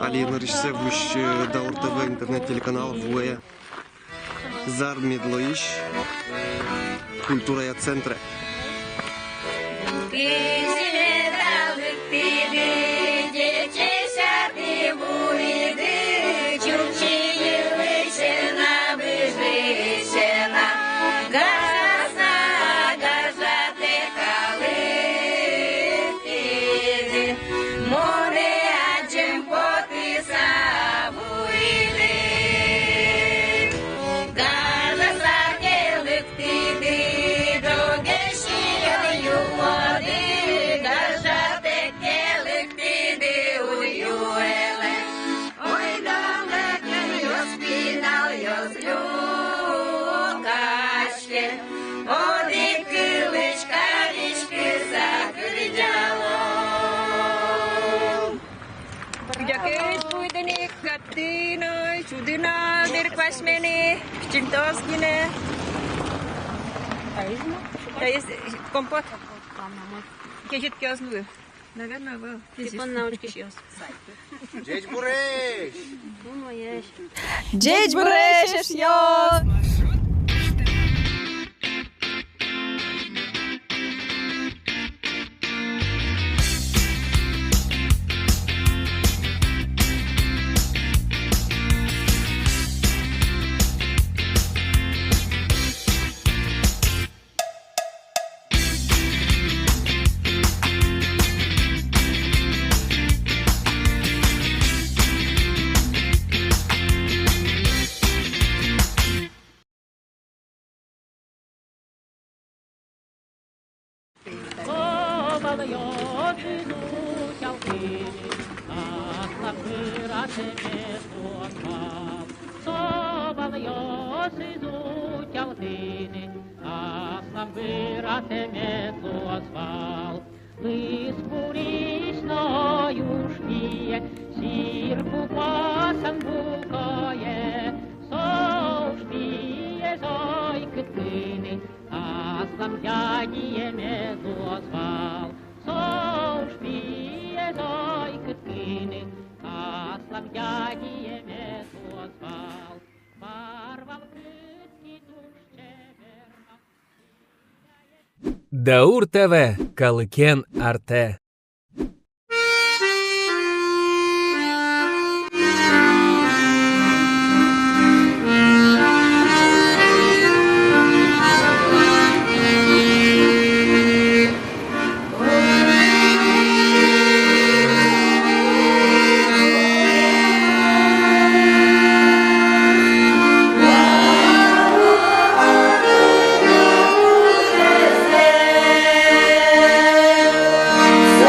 Алина Ришсевуш, Даур ТВ, интернет-телеканал ВУЭ. Зар Медлоиш, Культура я центра. Хатина, чудина, дерквашмени, чинтоскине. А есть компот? Кежит кёзну. Наверное, был. Типа научки сейчас. Джеч Буреш! Джеч Буреш, ёс! Даур ТВ, Калыкен Арте. So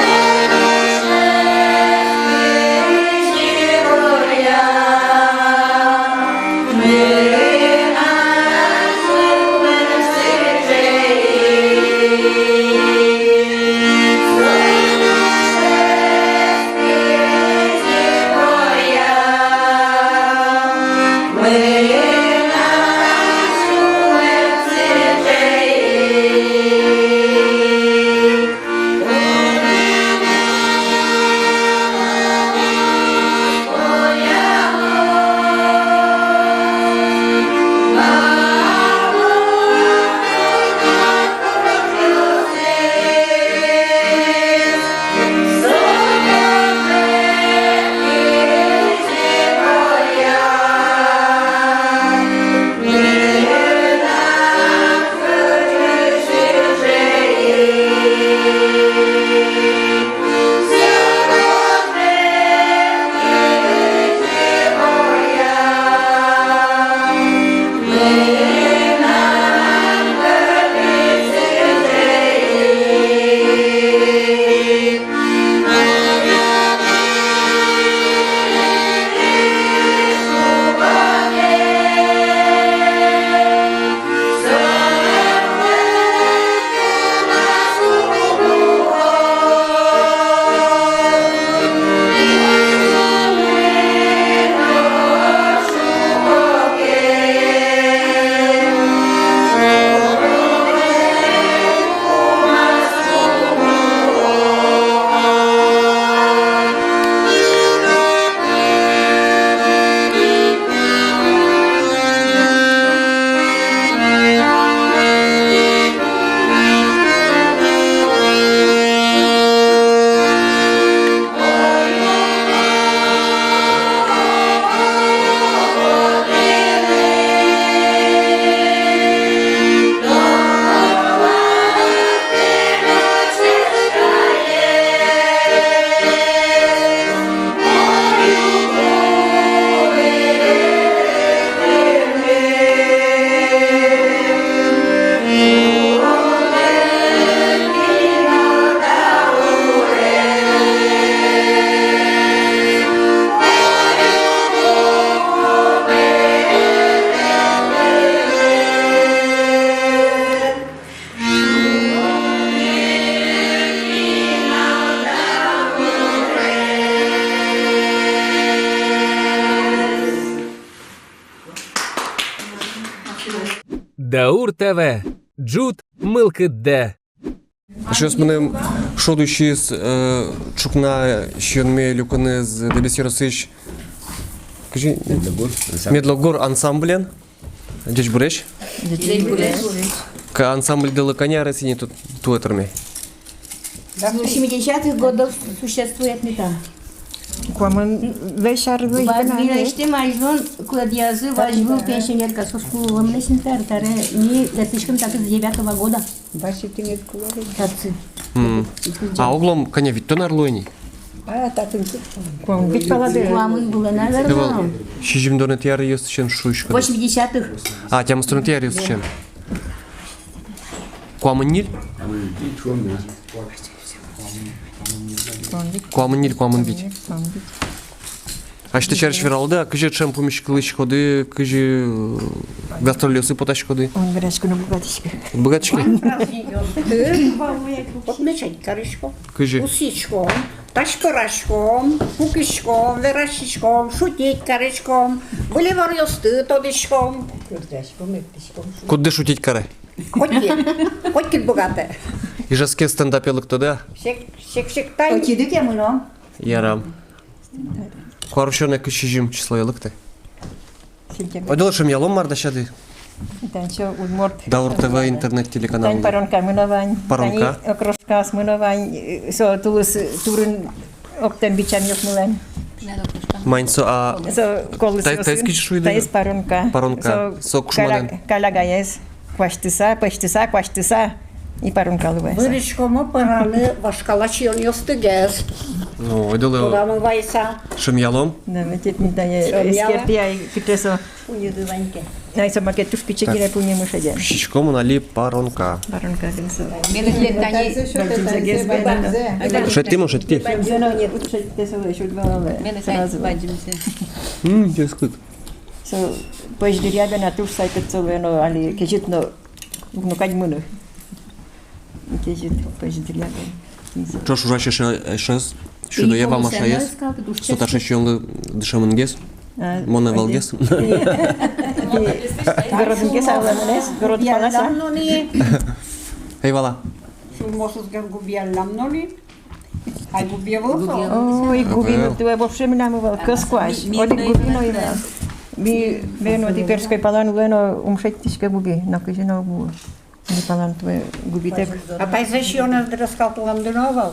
Даур ТВ. Джут Мылкыдде. Сейчас мы шодущие с чукна щенме люканы с дебесиросыч. Кажи, Медлогор ансамблен. Дечь буреш? К ансамбль делаканя росини тут туэтерми. С 70-х годов существует мета. Бадмилеште маждон кладиазы важбу пенсионерка со школы сентартаре не 2009 года. Татцы. А углом коня ведь то нарлойни. Куамын было, наверное. Щижим донет яры есть чем шуйшка. 80-х. А, тем струнт яры есть чем. Куамын ниль? Куамын ниль, куамын бить. А что черч вералда, кыжи чем помещ клыч ходы, кыжи гастролёсы потащ ходы. Он гречку на богатичке. Богатчики? Отмечать корочком, Кыжи. усичком, ташпырашком, пукишком, верашичком, шутить корочком, были варьосты тодичком. Куда шутить каре? Хоть богатая. И жаске стендапелык туда. Всех тай. Отидыке мы, но. Ярам. Куарушёне кыщижим числоелыкты. Одел шем ялом мардашады. Танчо удморт. Даур ТВ интернет телеканал. Тань паронка мыновань. Паронка. Тань окрошка смыновань. Со тулыс турын октен бичан ёкмылань. Майнцо, а Со колыс. Тайский шуйды? Тайс паронка. Паронка. Со кушмадан. Калагаяс. Кваштыса. И паронка лывайса. Вырычком параны вашкалач он ёстыгез. Ну, одел Куда мы вайса? шем ялом. Да, ведь не тая эскертия и китесо. Уедываньки. Найсо макет туш пичекире пуни мышаде. Щичком нали паронка. Паронка грисо. Шетти, может, ти? Дескут. So, пождыря бе на туш сайкет совено, али кежитно, ну кадьмыны. Кежит пождыря бе. Чош ужаще шес. Шудо я вам ашаес. Соташе щёнлы дышамынгес. Моне валгес. Городынкес ауламынес, город паласа. Эй, вала. Шумосус губиалнам ноли. Ай губиеву. Ой, губину туе вообще минамывал, къскваш. Оди губино има. Би бено ти перской палан лено умшеттишке губи, на кежино гу. Ни палан туе губитек. А тай защёна драскалтулам дыновал.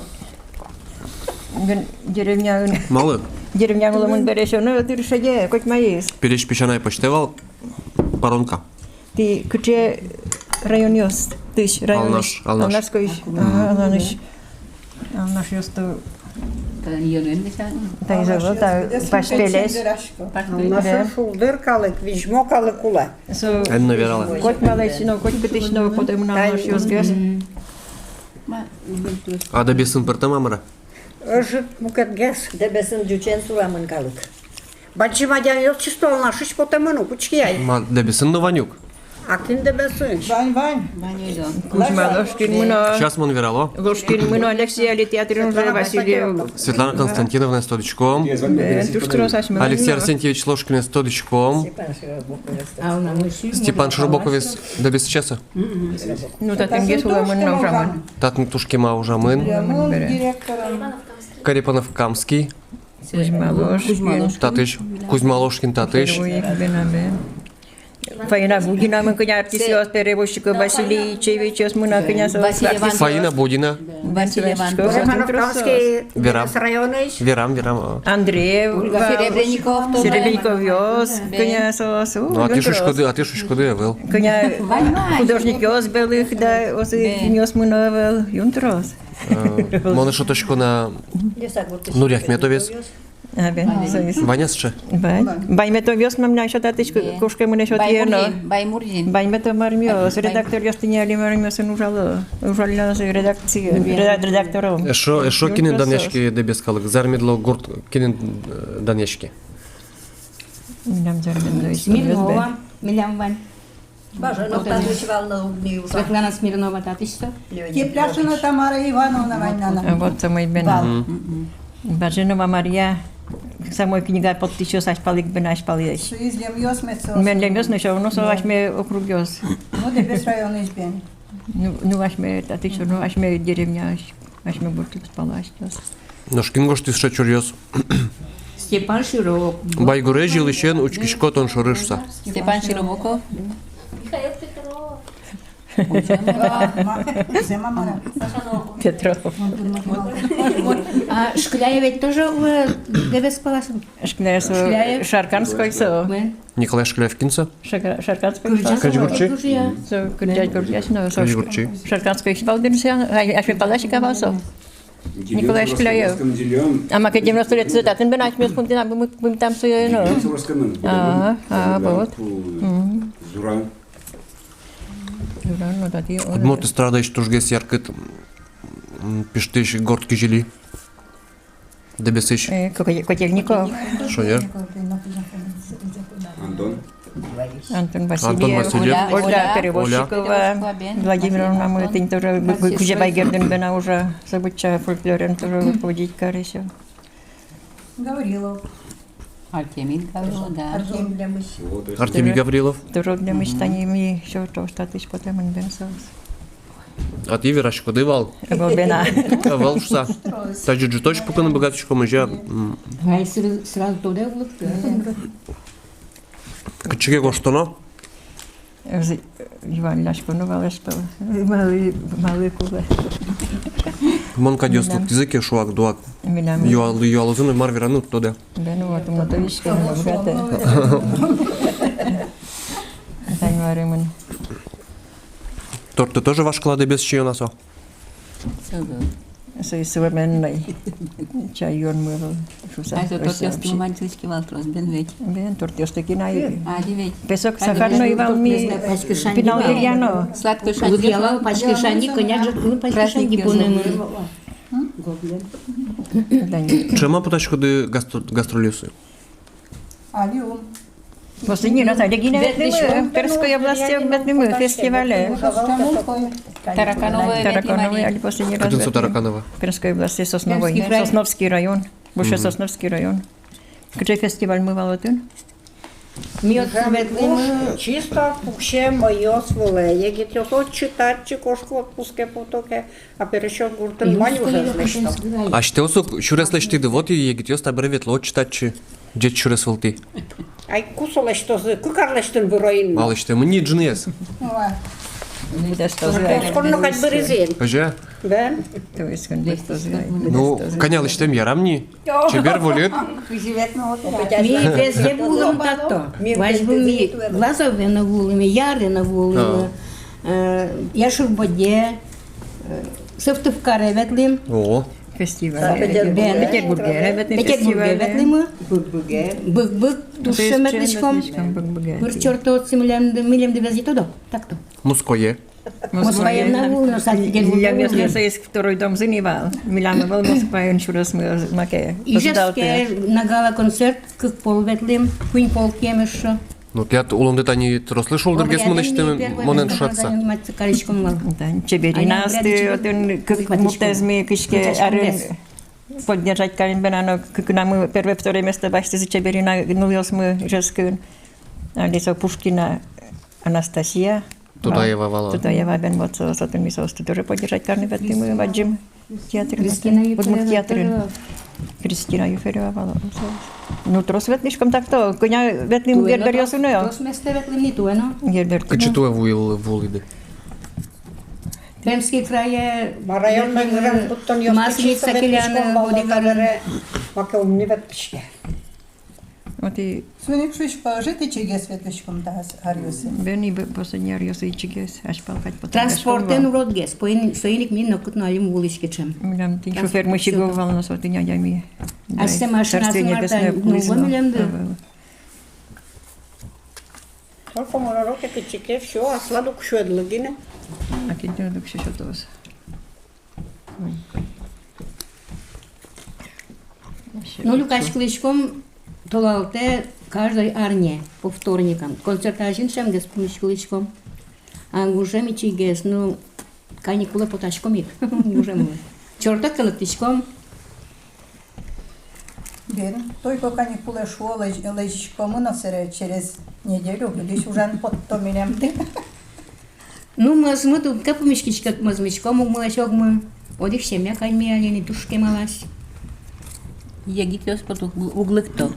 Деревня уламын берешоны тыршаде, коть маис. Перещ пещаная почтевал. Паронка. Ти кыче район ёс, тыш район. Алнаш койш. Алнаш. Алнаш ёсту. Тай завод, та паштелес. Наша шулдыркалык, вижмокалык ула. Энно верала. Коть малайсино, коть пытышно, потом на алнаш ёсгес. А да без импорта мамара? Жит мукетгес. Дебесен дючен сурамын калык. Бачимадян ёс чистол нашиш потемыну, кучкияй. Ма да без нованюк. Акин дебесин. Кузьма Ложкин мыно. Сейчас мон верало. Ложкин мыно Алексей Али театрын уже Васильев. Светлана Константиновна с тодочком. Туштро сашмын. Алексей Арсентьевич Ложкин с тодочком. Степан Шурбоковец да без часа. Ну татым гес уламын ножамын. Татн Тушкима ужамын. Карипанов Камский. Кузьма Ложкин. Татыш. Кузьма Ложкин Татыш. Фаина Будина мы коня артисиос перевозчика Василий Чевичос мы на коня Фаина Будина. Романовкамский Верам. районыш. Верам. Андреев. Серебренников вез. Коня сосу. Ну а ты шушкоды был. Коня художник ёс был их, да, осы нёс мы новел. Юнтрос. Моны шоточку на Нури Ахметовец. Абе, союз. Ваня сше. Баймето вёс нам на шататычку кушка мы на шот ено. Баймето мармиос, редактор ёстыня али мармиос ужало. Ужална редактором. Шо кинен данешки дебес калык. Зармедло гурт кинен данешки. Нам зармедло. Смирнова, Милямвань. Бажано танцевал на угне. Светлана Смирнова, татышто. Кепляшина Тамара Ивановна Вайнана. Вот самый бен. Баженова Мария. самой книга подтычёс ашпалык бен ашпалык. Излем ёс мецо. Мен лемёс на шо, но со ашме округёс. Ну, дебес район избен. Ну ашме татычо, ну ашме деревня, ашме буртып спалашкёс. Ношкин гошти шачурьёс. Степан Широк. Байгуре жилищен учкишко тон шорышса. Степан Широбоков. Зема мара. Петров. А Шкляев ведь тоже Дебес Палашин. Шкляев, Шарканской со. Николай Шкляевкинца. Шарканской со. Качгурчи. Со, курдяй курдяй, но со. Качгурчи. Шарканской шпалденся, ашме палашика васо. Николай Шкляев. А мака 90 лет цитатын бен ашме спунтина бым там со, ну. Вот. Зуран. Ну, тати. Одмоти страдаеш тужгес яркът пиштеш гортки жили. Дебесеш. Котельников. Шоер. Антон. Антон Васильев. Ольга Перевозчикова. Владимировна Мытынь тоже. Кузя Байгерден бена уже забытча фольклорен тоже руководить каресё. Гаврилов. Артемий Гаврилов, да. Артем Лемыш. Артемий Гаврилов. Тоже для мечтаниями еще то, что ты потом он бенсос. А ти вирашко дивал. Бена. Валшса. Таджи джуточ пукан богаточко мажа. Гай сразу туда улыбка. Кычыге гоштоно. Иван Ляшко, ну валешко. Малый кулы. Монка дёслук тизеке шуак дуак. Меня Юалызын марвирану тода. Бену вот мотовичка, ну богатая. Тань варимын. Торты тоже вашкала дебес чионасо. Современный чайон мыл. А это тот ястый мальчишки валтрос, бен ведь. Бен торт ястыкинай. А, ведь. Песок сахарный валми. Пинал дерьяно. Сладкую шаньку. Сделал пачки шаньки, коня же, ну, пачки шаньки пунем. Чема потачко ды гастролюсы? Алиум. Последний раз Олегина в Перской области в фестивале. Таракановый, али последний раз. Катинцу Тараканова. В Перской области Сосновский район. Больше Сосновский район. Где фестиваль мы волотын? Чисто вообще мое своле. Я говорю, вот читать, чекошку отпуске потоке, а пересчет гуртен мань уже знешто. А ще осук шуреслешти дивоти егит йоста бревет ло читачи. Джет шуресвалти. Ай кусоле что за кукарлештен выроин. Мало ще мни джнес. Буде что згай. Скоро как бы резин. Каже? Да? То есть он будет что згай. Ну, коня штем ярамни. Чебер волет. Ми везде булым так-то. Возьму ми глазове на вулами, яри на вулами. Я ж в боде. Сыфтывкаре ветлим. О. Фестиваль. Петербурге. Петербурге ветлим. Бык-бык тушеметличком. Вырчорто от милем де вези тодо. Так-то. Муское. Москва на вулу, Я место есть второй дом заневал. Милана был Москва, он шурас мы маке. И жестке на гала-концерт, как пол ветлим, куин пол кемешо. Ну, тят улом детани трослышал дергес монештем монен шатса. Чеберина сты, один как мутезми кишке арен поддержать Карин Бенано, как нам первое второе место башти за Чеберина гнулись мы жесткин. Алиса Пушкина Анастасия. Тудаева вала. Тудаева бен вот сотен мисос тоже поддержать Карин Бенано мы ваджим театр. Театр. Кристина Юферева вала. Ну, трос ветнишком так-то, коня ветним гербер ясунео. Трос месте ветлим не туено. Гербер. Качетуе вулиде. Крымский край, Район на гран буттон ёс. Маслица Киляна, Водикарен. Маке умнивет пишке. Вот и Суник шуш пожити чиге светличком тас ариусы. Бени последний ариосы и чигес, аж палкать потом. Транспортен уродгес, соиник мин нокут налим вулички чем. Милям ты шофер мышиговал нас вот и нянями. А с машина с Марта, ну, вамилям да. Только мора роке кичике, все, а сладук шуэдлыгине. А кидно дук ще шотос. Ну, Люкаш Кличком толалте каждой арне по вторникам. Концертажин шем гес помощь Кличком. А уже ми чигес, ну, каникулы поташком их. Уже мы. Черток латичком. сын. Только каникулы шел, лечкому на через неделю, глядишь, уже потом меня. Ну, мы тут капумишки, как мы с мечком, молочок мы. Вот и все, мякай мяли, не тушки малась. Я гитвес потом углык то.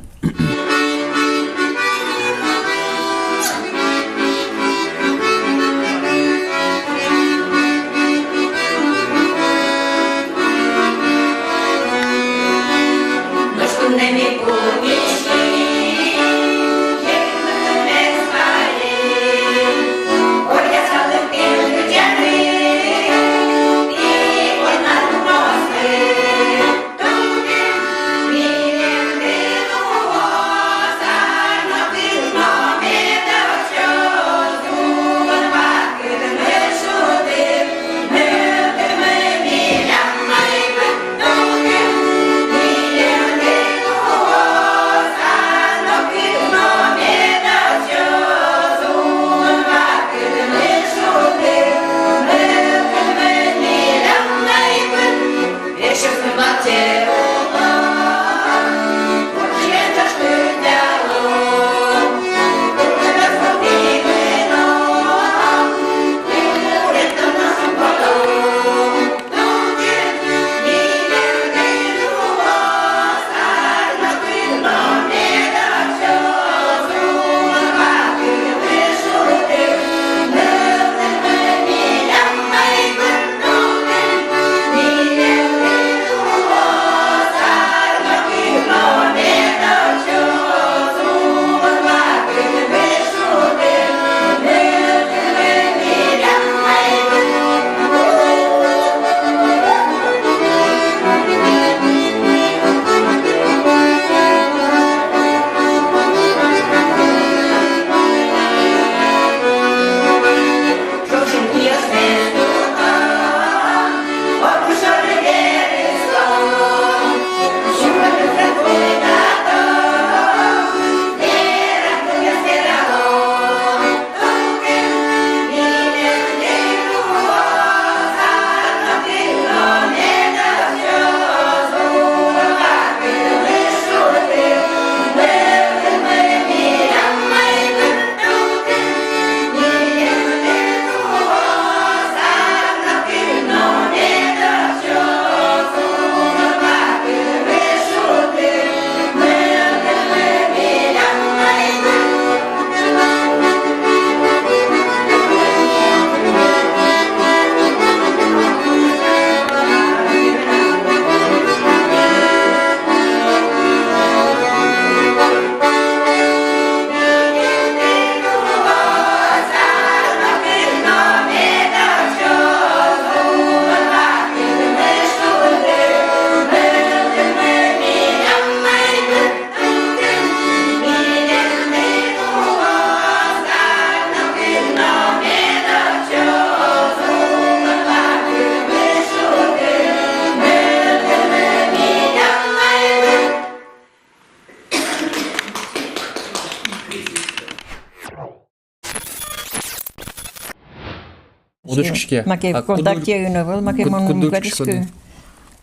Удочкишке. Маке в контакте юнавал, маке мон бугатишке.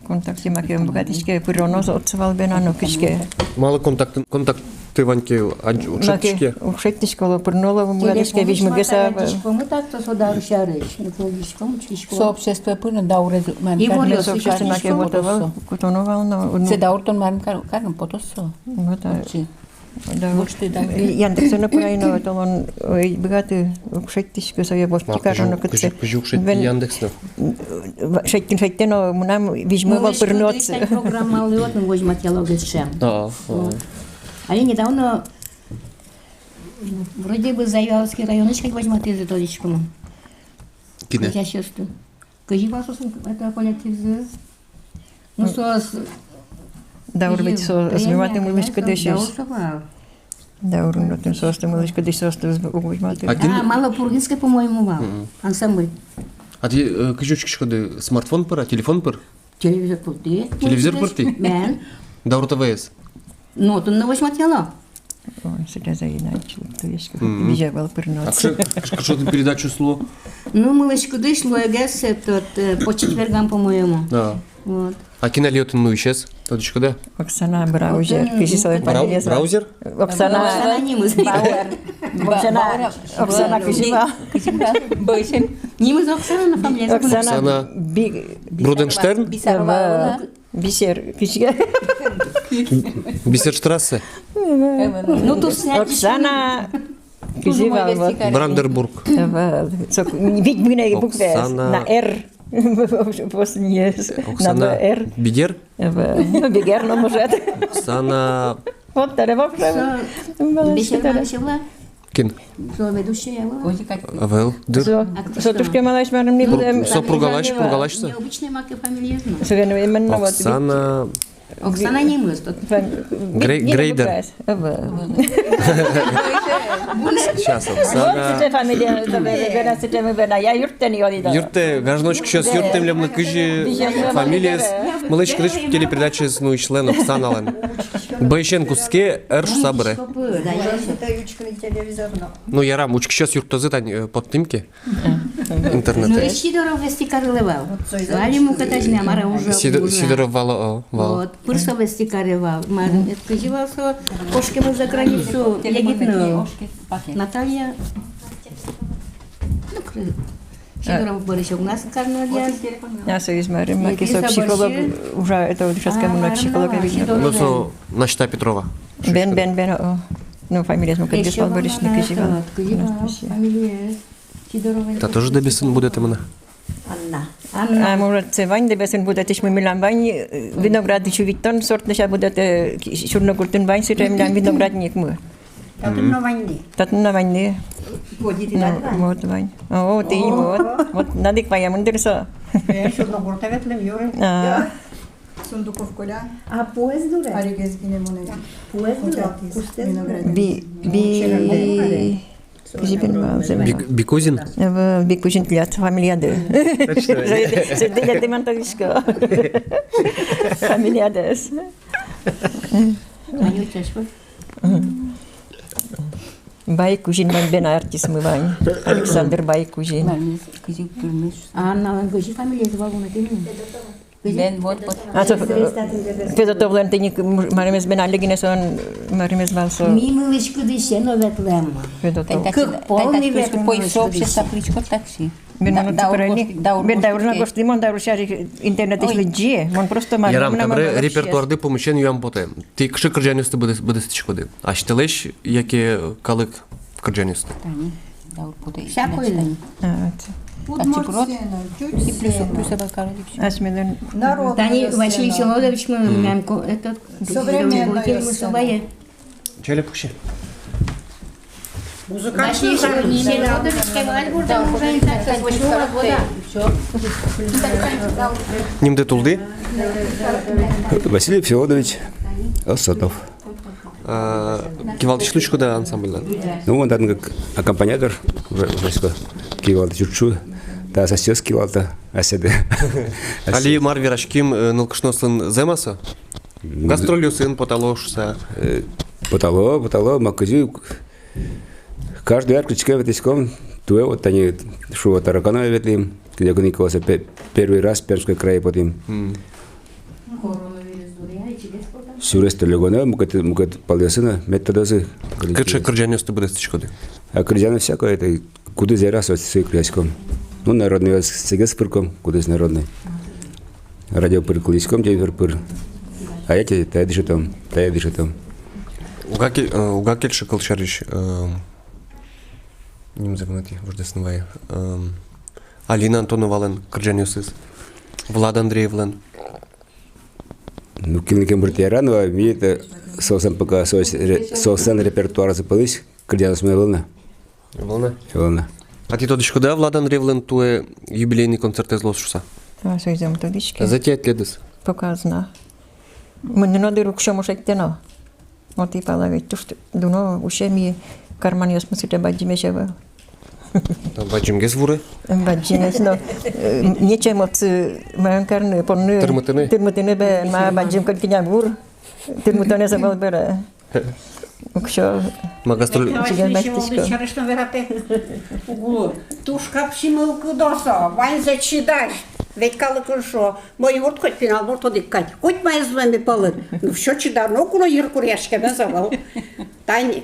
Контакте маке бугатишке пиронос отсвал бенано кишке. Мало контакты ваньке Маке учетишке. ушеттишке ло пирноло бугатишке вижмегеса. Мы так-то сюда рушарыш. Не полгишком, чишком. Сообщество пына даурез мен И вот Сообщество маке ботовал, кутоновал, но... се дауртон мен карн потосо. Вот, да. Вот что да. Яндексона пырайно, то он богатый ушеттишке своя бостикарно кытсе. Пожукшет Яндекс. Шеттин, но нам вижмевал пирноц. Программа льот, мы возьмем диалогишем. Да. Они недавно вроде бы Завьяловский районочек возьмут из точечку. Кине. Я сейчас тут. Кажи вас, это коллектив. Ну, сос... Даурвит снимати милишко дешес. Даурнотен состы милишко дешес угуймати. А, Малопургинская, по-моему, вал. Ансамбль. А ти кажучки шкоди смартфон пора, телефон пор? Телевизор пурти. Телевизор пурти? Мен. Даурта ВС. Ну, то на восьматела. Он себя заиначил, то есть вижавал А пирноц. что ты передачу сло? Ну, малышку дышло, я гас, по четвергам, по-моему. Да. Вот. А кинолет ну исчез? Тодичко де? Оксана Браузер, киши своей фамилия. Браузер? Оксана немец. Бауэр. Оксана Кишева. Бойшен. Немец Оксана фамилия. Оксана Бруденштерн? Бисер. Бисер. Киши. Бисерштрассе? Ну, тут снять. Оксана Кишева. Брандербург. Ведь мы на букве Оксана- на «Р». После нее на Оксана «Р». Бигер? Ну, Бигер, но может. Оксана Вот, это вообще. Бесерманшила. Кин? Ведущая была. Авел? Дыр? Сотушка малаш марым не будем. Сопругалаш, пругалашса? Необычная марка фамилия знаю. Современно именно вот. Оксана Оксана немец. Тут Грейдер. Сейчас, Вот Оксана... это фамилия, я юртен йодида. Юрте, гражданочка сейчас юртем лемна кыжи, фамилия с малыш крыш телепередачи с ну член Оксана Лен. Байшен куске эрш сабре. Это ючкный телевизор, но. Ну ярам, учки сейчас юртозы тань под тимки интернет. ну, Сидоров вестикаревал. Али мукатажня, мара уже. Сидоров вало. Вот, пырса вестикаревал. Это живался, кошки мы за границу, ягитную. Наталья. Ну, Сидоров Борисович, у нас карнадия. Я союз марым, макисо психолог, уже это вот сейчас кому на психолога видно. Ну со Начта Петрова. Бен, ну фамилия смука Беспал Борисович Кижева. Фамилия Сидорова. Та тоже добесын будет именно. Анна. А может це вань дебесен буде тиш ми милан вань виноград чувітон сорт наша буде чорнокуртин вань сире милан виноградник мы. Там на войне. Тат на войне. Ну, вот вань. О, ты вот надо к ваям ундерса. Я чорногуртовет левюри. Сундуков Коля, А поезд дуре? Аригез Гинемоне. Поезд дуре? Би Кижибен малзем. Бикузин? Бикужин тлят фамилияды. Сидят демонтажка. Фамилиядес. Аню чашпы. Байкужин бен артист мы вань. Александр Байкужин. Анна, гожи фамилия звала на тему. Бен вот А то Федотовлен ты не маримес бен аллегинес он маримес валсо. Мимылышку дыше, но ветлема. Федотов. полный век Пойшов ще сапличко таксі. Бен даурна гошти мон дауршари интернет ишли мон просто Ярам, табре репертуарды помещен юам поте. Ти кши кырджанюсты буде стичкоди. А штелеш, яке калик кырджанюсты. Даур поте. Всякое. Удмуртсена, І плюс Тютсена. абакародівся. Асмеден. Народ. Тани Василий Силович, мы мямку, этот, Современная свои. Челе пухше. Василий Силович, Кевальбур, там уже не так, как 8 года. Ним де тулды? Василий Федорович Осотов. Кивалды шлучку да ансамбльда. Ну, он там как аккомпаниатор, вроде кивалды чуть-чуть. Да, сосед кивалды, оседы. Али марвирашким нылкышносын земаса? Гастролюсын поталошса. Потало, макази. Каждый арк ключка ветиском, туе вот они шо таракана ветлим, где гникался первый раз в Пермском крае потом. Сюресто легона, мукат палдесына, методозы. Кырча кырджанюсты буде стичкоди. А крыжано всякое, это куда зерас вот с кряском. Ну, народный с пырком, куда с народный. Радио пырклиском, день пыр. А я тебе тая дышу там. Угакель шакалчарич. Ним загнати, вождеснуває. Алина Антонова Лен, кырджанюсыз. Влад Андреев Лен. Ну, кинокем братьяран, а мне это сосан пока сосан репертуар запылись, крыжано смело волна. А ти тодичко да Влад Андреев Лен туе юбилейный концерт из Лосшуса? А союзом тодички. За 5 лет. Показна. Мен не надо рук шому шеттено. Вот и палавит то что дуно ушеми карман смысл баджимешева. Бачим гезвуры. Баджимеш но нечем от манкарны понны. Термотыны бе ма баджим калкинягур. Термотыны забал бере. Укшо. Магастроль. Тушка пшимылку досо, вань зачидай. Ведь калыкын шо, мой вот хоть пинал, вот одикать, хоть мои с вами полын. Ну, все чидарно, куно еркур яшке ben завал. Тайни.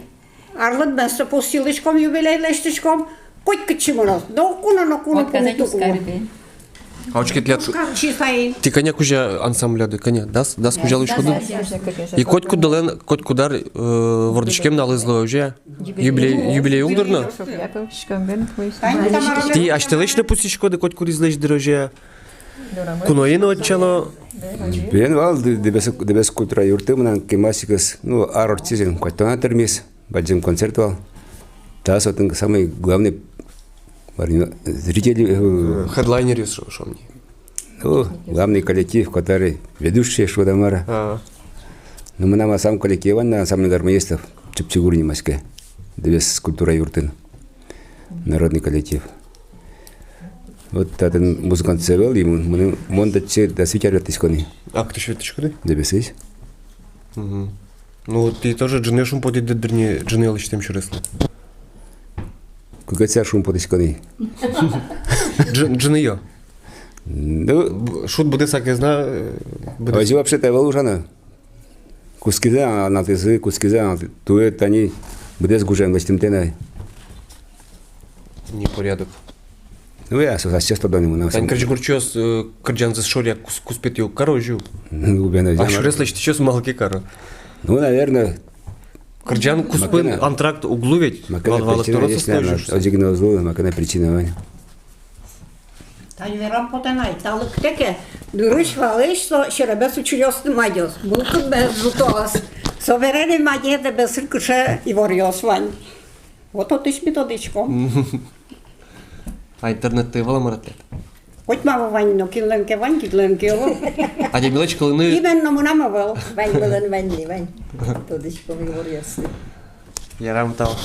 Арлык ben со посилочком, юбилейлештичком, хоть кычимонос. Да куно Отказать куно. ускарби. А очки тлят... Чисайн. Ти коня кужа ансамбляды, коня, дас кужа лиш ходи? І котку дален, котку дар вордичкем нализло вже. Юбілей угдорно? Ти аж ти лиш не пустиш коди котку різлиш дороже. Куноїно отчало. Ben val debes kultura yurtu menan kemasikas ну арортизм котона термис баджим концерт вал. Тас отын самый главный зрители, Хедлайнери що мені? ну, главный коллектив, который ведущий Швадамара. Но мы нам сам коллектив, на самый гармонистов Чепчигурни Москве, дебес культура юртын, народный коллектив. Вот этот музыкант севел, и мы мондаче да свитярят искони. А хто ще ти коди? Дебесись. Ну, ти теж джинешум поді дерні джини лиш тим чоресно. Кога ця шум потискони. Джини йо. Ну, Шут буде всяке зна. вообще вообще-то волужана. Кускизе, на тезы, кускизе, тует они, буде сгужен вестимтена. Ні, порядок. Ну, я сейчас туда не могу. Тань крич гурчос кырджан зас шоря куспетю карожу. А чорес лиш ти чос малки каро. Ну, наверное, Кырджан куспын Макана. антракт углу ведь. макана Валы причина, второй если она состоишься. одигнала зло, макана причина, Ваня. Тань верам потенай, талык теке, дурыш валыш, со шеребес учурёсты мадёс. Булкын без жутолас. Соверены мадьеде без рыкыше и ворьёс, Вань. Вот отыш методичком. А интернет-ти вала маратлет. Хоть мама Вань, но килленке Вань, килленке его. А де мілеч, коли не... Именно мунамавал. Вань билен Вань, Вань. Тодичком говорясти. Я рам тал.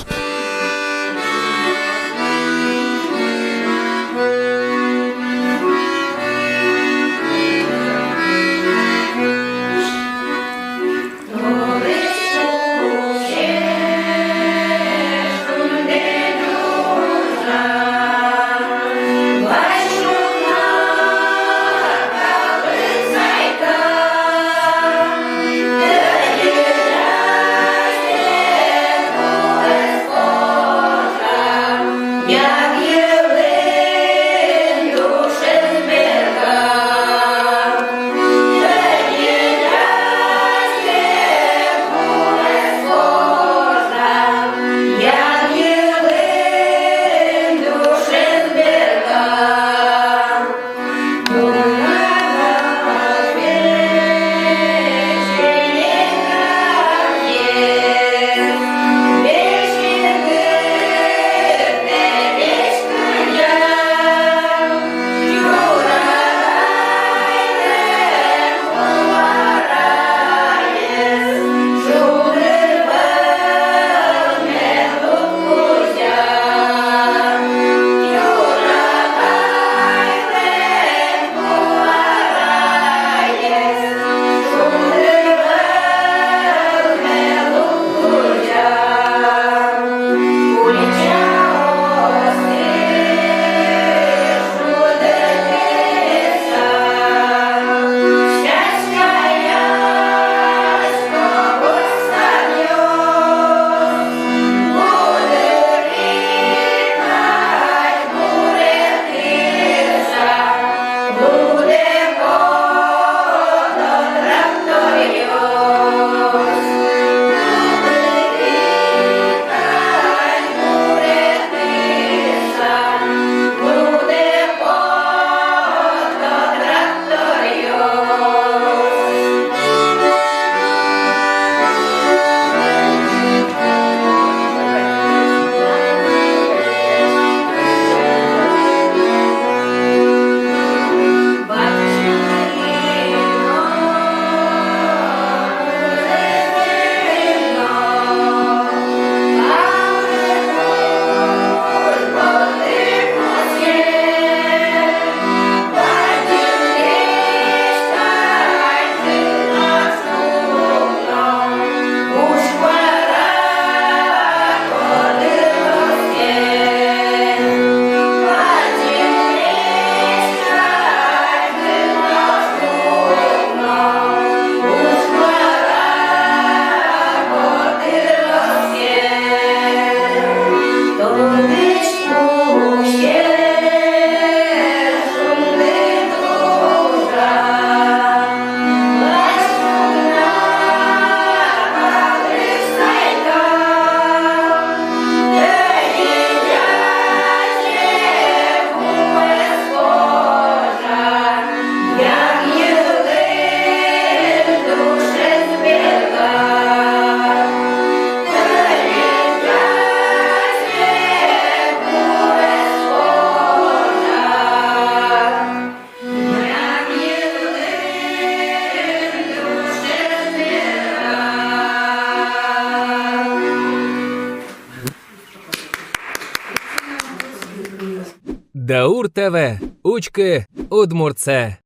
Даур ТВ. Учки Удмуртсе.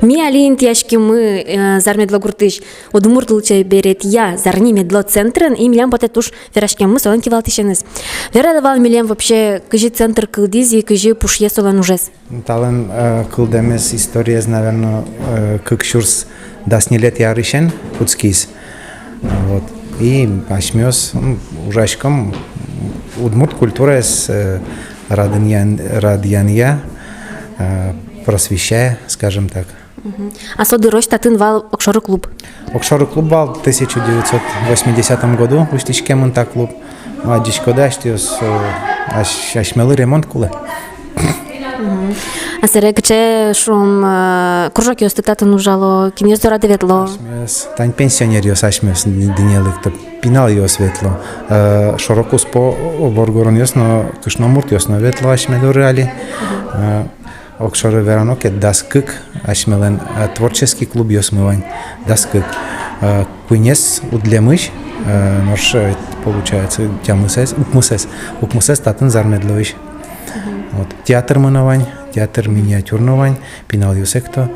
Ми алин тяжки мы зармедло гуртыш удмуртлча берет я зарни медло центрен и милям потет уж верашки мы солон кивал тишенес. Верадавал милям вообще кыжи центр кылдизи кыжи пушье солон ужес. Тален кылдемес история, наверное, как шурс даснилет ярышен пуцкис. Вот. И ашмёс ужашком удмурт культура с радияния просвещая, скажем так. А соды рощ татын вал окшоры клуб. Окшоры клуб вал в 1980 году, уштичке монта клуб. А дичкода штиос ашмелы ремонт кулы. А серегче шум кружок ёсты татын ужало, кинёс дорады ветло. Ашмёс, тань пенсионер ёс ашмёс динелык, то пинал ёс ветло. Шорокус по боргорон ёс, но кышномурт ёс, но ветло ашмелы реали. Окшоры веранок это даскык, ашмелен творческий клуб ёсмывань, даскык. Куйнес удлемыш, нож получается тямысес, укмысес татын зармедловиш. Вот театр мынавань, театр миниатюрновань, пинал ёсекто,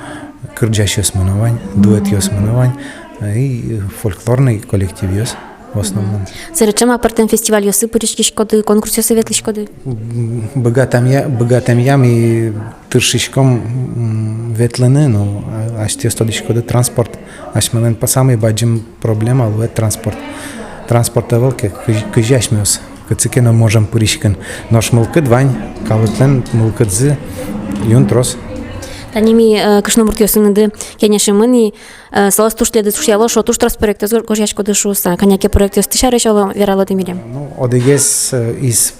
кырджаш ёсмынавань, дуэт ёсмынавань и фольклорный коллектив ёс. В основном. Серечем апартен фестиваль ёсы пырышки шкоды, конкурс ёсы ветли шкоды. Богатым ям и тыршичком ветлены, но аж те стоды шкоды транспорт. Аж мелен по самой баджим проблема лует транспорт. Транспорта велке кыжаш мёс. Кыцыкено можем пырышкин. Нож мылкыт вань, калытлен мылкытзы юнтрос. Таними кышномурт ёсыныды кенешимыни салас тушледы тушяло шо туштрас проект гожяш коды шуса коняке проект ёстышар ещё верало демирем. Ну, одегес из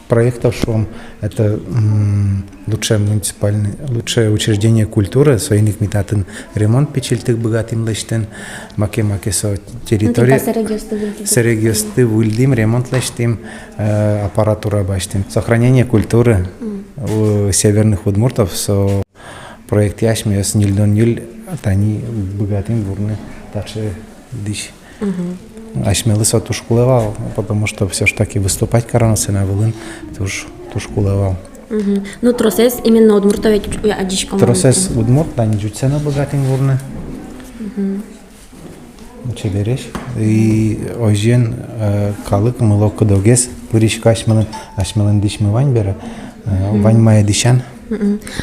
проектов шум это лучшее учреждение культуры, своих метатын ремонт печельтых богатым лештен, маке со территория серегиосты вульдим ремонт лештим, аппаратура баштим, сохранение культуры у северных удмуртов со проект яшми с нильдон-ниль, они богатым бурны, так что дичь. Ашмелы со тушкулевал, потому что все ж таки выступать короновцы на Волын тушкулевал. Ну, тросес именно удмуртове адичком. Тросес удмурт, они джуцена богатым бурны. Учебереш. И ожен калык мылок кодогес, пыришка ашмелын дишмывань бера, вань мая дишан.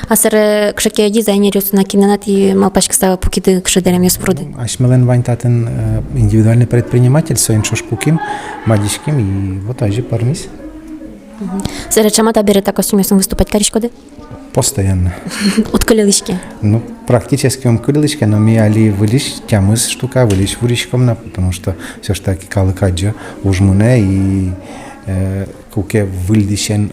А сэр кшаке дизайнер на кинонат и малпачка става пукиды кшедерем ёспруды. Ашмелен вань татен индивидуальный предприниматель, своим шошпуким, мадишким и вот ажи пармис. Сэр чамата берет так костюмесом выступать каришкоды? Постоянно. От колелышки? Ну, практически он колелышки, но мы али вылиш тямыс штука, вылиш вуришком, потому что все ж таки калыкаджо ужмуне и куке выльдишен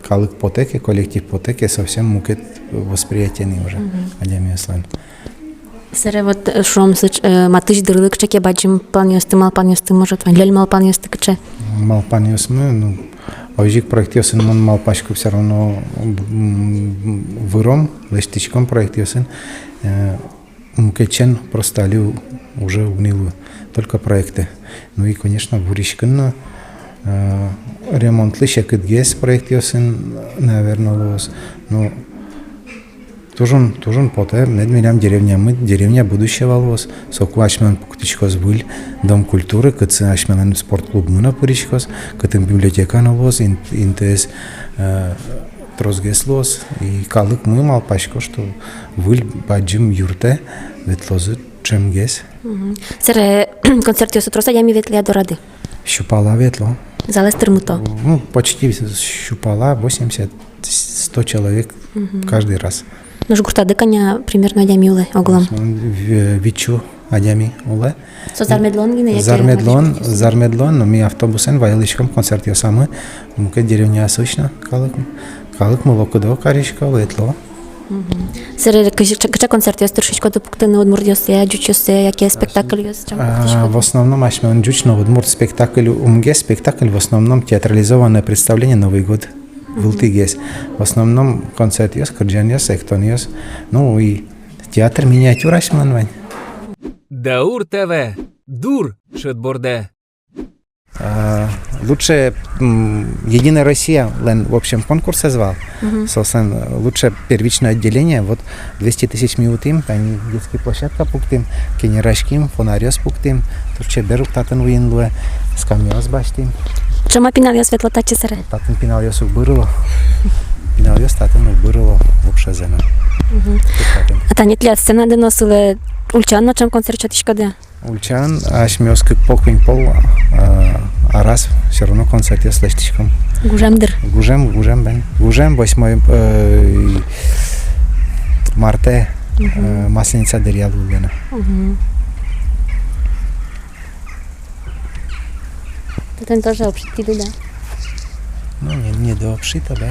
калык потеке, коллектив потеке совсем мукет восприятие уже. Адемиослан. Сэр вот шом сыч матыш дырлык чеке баджим планёсты малпанёсты может, лёль малпанёсты кче. Малпанёс мы, ну, ожик проектёсын мон малпачку все равно выром, лештичком проектёсын мукетчен простали уже угнилу, только проекты. Ну и, конечно, вуришкин ремонт лишь гес проект ёсын, наверное, лос. Ну, тужун поте, недмилям деревня будущего лос. Соку ашмен пуктичкос был дом культуры, кыцы ашмен спортклуб мына пуричкос, кытым библиотека лос, интес трозгес лос и калык мы малпачко, что выл баджим юрте ветлозы чемгес. Сэр концерт ёсы троса ями ветли адорады. Щупала ветло. Залез термуто. Ну, почти щупала 80-100 человек каждый раз. Ну, жгурта дыканя примерно адями уле оглом. Вичу адями уле. Со зармедлон гине? Зармедлон, но мы автобусен ваиличком концерт ёсамы. Муке деревня сущна, калык молокодо каришка ветло. Сэр кача концерт ёс тыршичко допуктыны удмурт ёсе, джуч ёсе, яке спектакль ёс? В основном ашмен джуч на удмурт спектакль умге спектакль в основном театрализованное представление Новый год. Вилтигес. В основном концерт ёс, кырджан ёс, эктон ёс. Ну и театр миниатюр ашмен вань. Даур ТВ. Дур шедборде. Лучше Единая Россия, в общем, конкурс звал. Собственно, лучше первичное отделение. Вот 200 тысяч минутим, они детская площадка пуктим, кенерашким, фонариос пуктим, турче берук татын уинлуе, скамьос баштим. Чама пінал світло та чи сере? Татын пінальос убырыло. Пінальос татын убырыло лучше зена. А та не тля сцена доносили ульчан на чим концерт чотиш коди? Ульчан, аж мёс как полквин пол, а раз все равно концерт я с лештичком. Гужемдир. Гужем, бен. Гужем, 8 марта, Масленица Дарья Лулена. Ten тоже обшитили, да? Ну, не до обшита, да,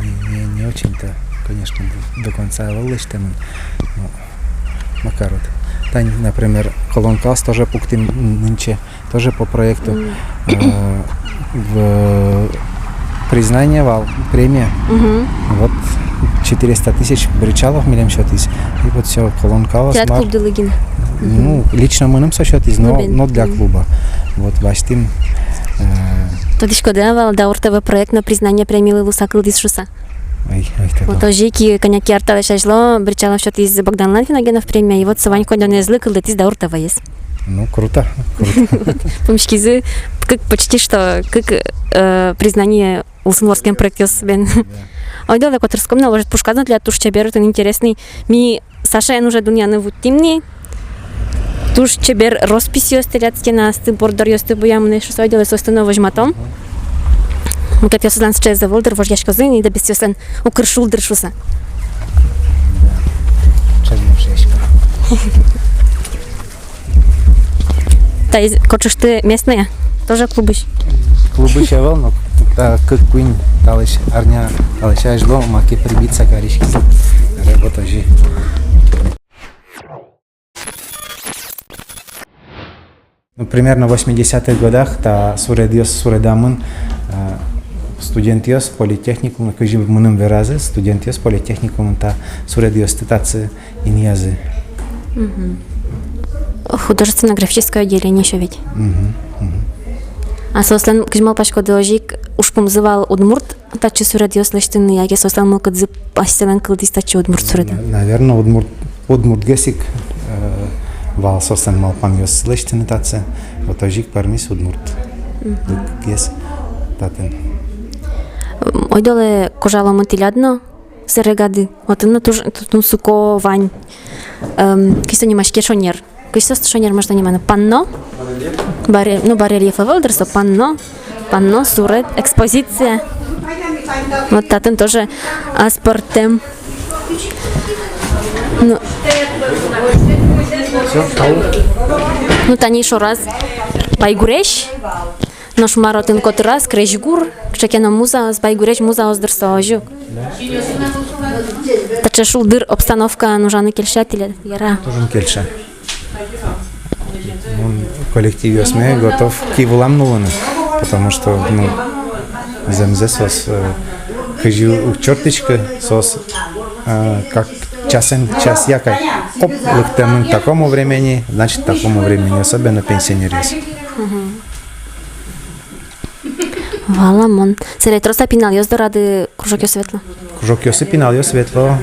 не очень-то, конечно, до конца лыштем, но макарот. Тань, например, Колонкас тоже пуктим нынче, тоже по проекту. В признание вал, премия. Вот 400 тысяч бричалов милем счет из. И вот все, Колонкала, Театр клуб Делыгин. Ну, лично мы нам со счет из, но для клуба. Вот баштим. Тоді шкода вал да ортове проект на признание премии Лусакыл Дисшуса. Вот ожики коняки артава шашло, бричала в счет из Богдан Ланфиногенов премия, и вот Саванько донезлы кылдетис да ортова есть. Ну, круто. Помешкизы, как почти что, как признание Улсунворским проекте бен. Ой, да, который скромно ложит пушказно для туш чебер, это интересный. Ми Саша я уже дуняны в тимни. Туш чебер розпись стелят стена, сты бордор ёсты буямны, что делает со стеновой жматом. Мы как я создан сейчас за волдер, вож яшко зын, и да без сёслен укршул дыршуса. Та из кочеш ты местная, тоже клубыш. Клубыш я но как куин талыш арня талыш ажло маки прибиться каришки. Работа жи. Ну, примерно в 80-х годах та суредамын студентиос политехникум, кажи мыным веразы, студентиос политехникум та суредиос тетацы иньязы. Художественно-графическое отделение еще ведь. А сослан кыжмал пашко доложик уж помзывал Удмурт, тачи суредиос лештыны, яке сослан мылкадзы пастелан кылдис тачи Удмурт суреда. Наверное, Удмурт гесик вал сослан мал памьос лештыны тацы, вот ожик пармис Удмурт. Гес татен. Ойдоле кожало мотилядно серегады. Вот на ту суко вань. Кисто немаш кешонер. Кисто шонер можно немано панно. Барельефа волдерсо панно, сурет, экспозиция. Вот татен тоже аспортем. Ну тани еще раз байгуреш. Наш маротин кот раз крежгур, чекена муза с байгуреш муза оздерсо ожук. Таче шулдыр обстановка нужаны кельшатели яра. Тоже кельша. Коллектив Йосме готов к Ивуламнулану, потому что земзе сос хожу черточка сос как час якой. Оп, к такому времени, значит такому времени, особенно пенсионерис. Валамон. Серед роста пинал доради кружок светло. Кружок пинал светло.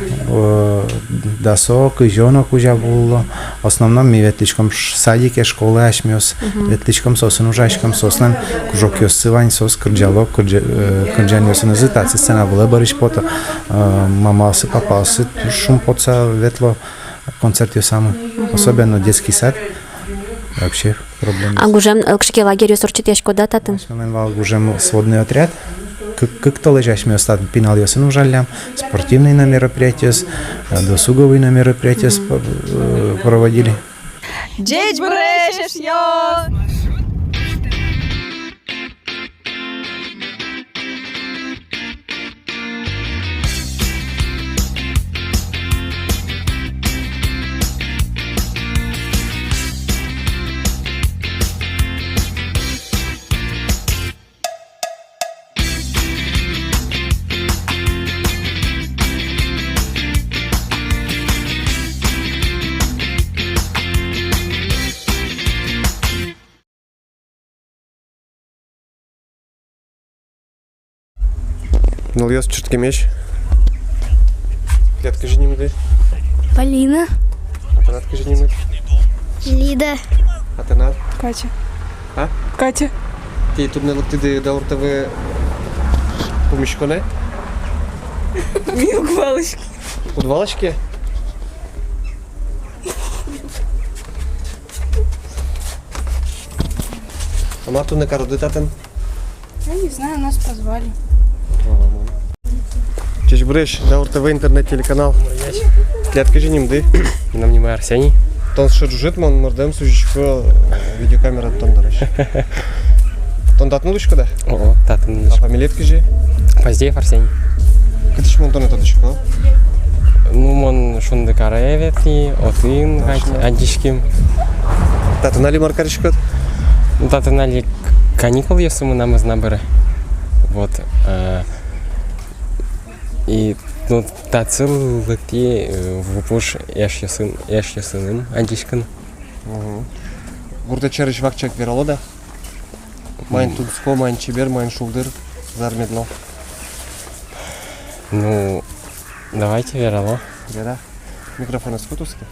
Дасо кыжоно кужа було. Основном ми ветличком садике школы ашмёс. Ветличком сосын ужашком соснан кружок сывань сос кырджало кырджан ёсын зытацы сцена была барыш пото. Мамасы папасы шум поца ветло концерт самый. Особенно детский сад. Вообще проблем. А гужем кшке лагерь сорчит яшко дататын. Гужем сводный отряд. Как-то лежащий место пинал я сыну жалям, спортивные на мероприятия, досуговые на мероприятия проводили. Джейдж Брешеш, Ныльёс чырткемеш. Клетка же немды. Полина. Атанатка же немды. Лида. Атанат. Катя. А? Катя. Ти тут не лактиди да уртаве помішконе? Милк валочки. Подвалочки? А Марту не кароди татен? Я не знаю, нас позвали. Честь Бреш, да уртаве интернет-телеканал. Клетка же немды. Нам не Арсений. Тон шеджужит, мон мордем сужичко видеокамера тон дарыш. Тон татнулышко да? О, татын. А фамилиетки же? Поздеев Арсений. Кытыш мон тоны татышко? Ну, мон шунды караеветли, отын, адишким. Татынали маркарышко? Ну, татынали каникул, если мы нам из наборы. Вот. И ну, тацил лыкти вупуш эшья сыным адишкин. Burada çarış vakçak bir alo da. Майн Тунско, майн Чебер, майн Шулдыр, Зармедло. Ну, давайте верало. Вера. Микрофон из Кутузки.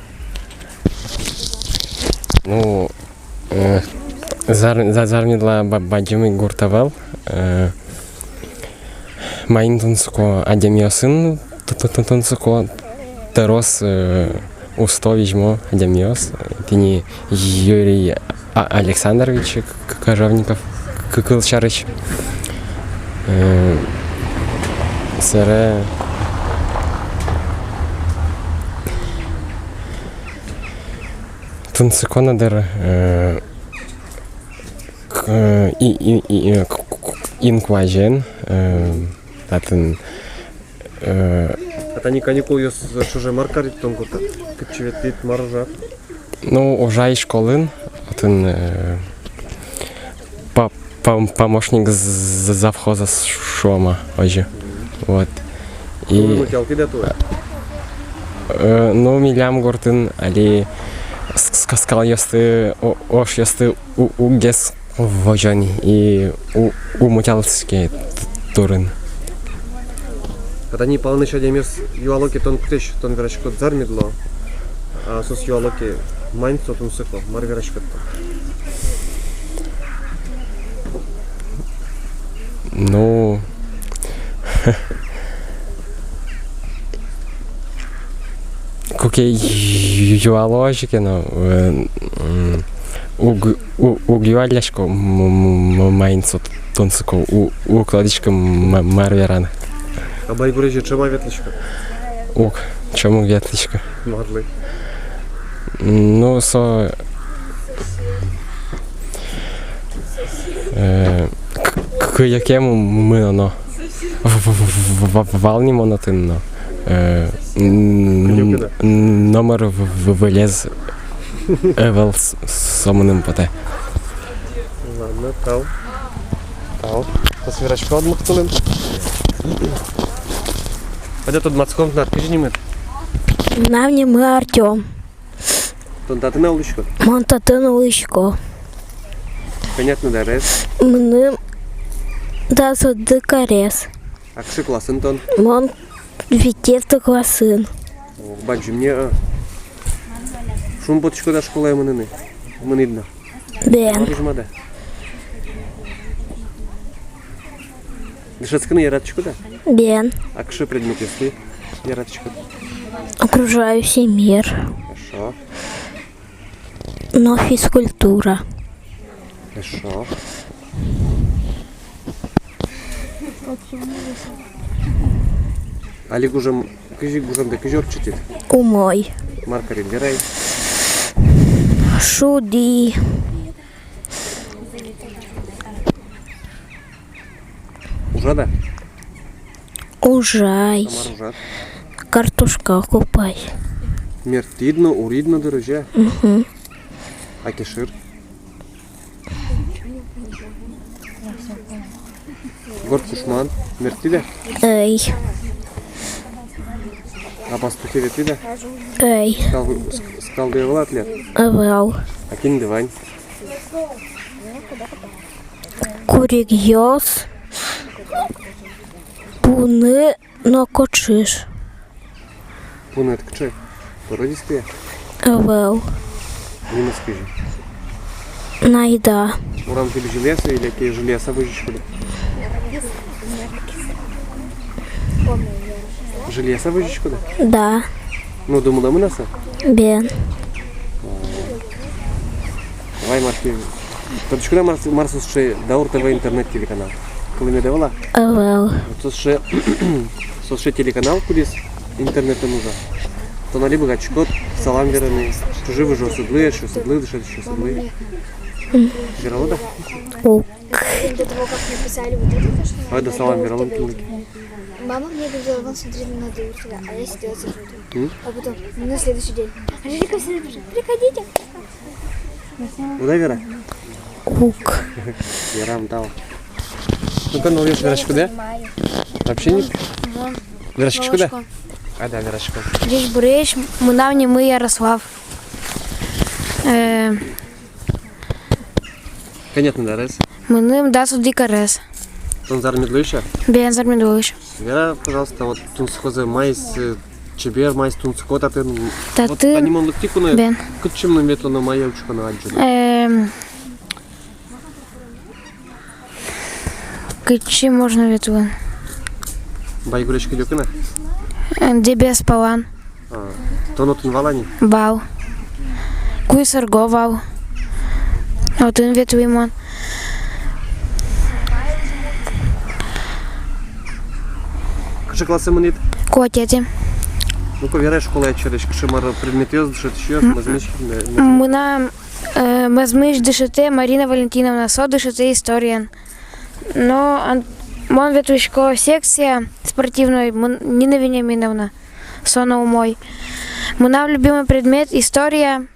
Ну, Зармедла баджимы гуртавал. Майн Тунско адемио сын Тунско. Терос Устовичмо адемиос. Тини Юрий Александрович Кожевников. Кылчарыч. Сере Тунсиконадер инкважен татын Это не каникул, если чуже маркарит тонко-то. Как чеветит маржа. ну ужай школын татын помощник завхоза Шома ожи. Вот. И ну милям гортын али сказал ясты ош ясты угес вожани и умутялский турын. Это не полный шадемес юалоки тон ктыш, тон верашко Зармедло. А сос юалоки майн то Тунсыко, мар верашко. Ну какие юаложики, но угюаляшко майнцо Тунсыко укладичка марверана. А байгуреже чема ветличка? Ук, чему ветличка? Марлы. Ну, со... К якому ми, оно, валні монотинно. Номер вилез евел самоним поте. Ладно, тау. Тау. Посвірачка одмухтулим. А де тут мацком надпись німет? Навні ми Артем. Тон тати на уличко? Мон татин Личко. Понятно, да, рез. Мни дазо дикарес. А кши класын тон? Мон вітєвти класин. Баджи мне, шум потичко да школа я менини. Менидна. Бен. Бажмаде. Дешецканы яратчику да? Бен. А кши предмет если яратчику? Окружающий мир. Хорошо. Но физкультура. Хорошо. Али гужам, кажи гужам да кажи орчитит. Умой. Маркарин верай. Шуди. Ужада? Ужай. Амар ужад. Картошка купай. Мертидно, уридно дороже. Угу. А кешир? Горд кушман. Мертиде? Ей. А пастухи ветиде? Ей. Скалдывала атлет? Авал. А кинь дывань? Курик йос. Пуны накочиш. Пунет кчи. Породистые. Вел. Не скажи. Найда. Урам тебе железо или какие железо выжишь куда? Железо выжишь куда? Да. Ну, думала мы наса? Бен. Давай, Марки. Тобто, куда Марсус ще Даур ТВ интернет телеканал? Коли не давала? Вел. Це ще телеканал кудись інтернету нужа. То на либо гачкот, салам верений. Чужи ви ж осудли, що осудли. Вірало, да? Ук. До того, как мы писали вот это, то, что... А до салам вірало кінлики. Мама мне говорила, вон смотри на Дуртика, а я сидела смотрю. А потом на следующий день. Анжелика, приходите. Ну да, Вера? Ук. Вера дал. Ну-ка, ну, видишь, Верочку, да? Вообще не... Верочку, да? А, да, Верочку. Здесь Буревич, Мунавни, мы Ярослав. Понятно, да, раз? Мы да суди карес. Тонзар Медлуиша? Бензар Медович. Вера, пожалуйста, вот тунсхозе майс, чебер майс тунсхота, ты... Та Вот ты... они могут тикуны, Бен. кучем на метло на маевчику на аджу. Кычи можно ветвы. Байгуречка дюкина? Дебес палан. Тонутын валани? Бал. Куйсарго вал. Вот он ветвимон. Каши классы монет? Котети. Ну-ка, Вера, школа через кашимар предметы, что еще, мазмички. Мына мазмыш дышите, Марина Валентиновна, со дышите история. Но мон ветвишко секция спортивная, Нина Вениаминовна, сона умой. Мына любимый предмет история,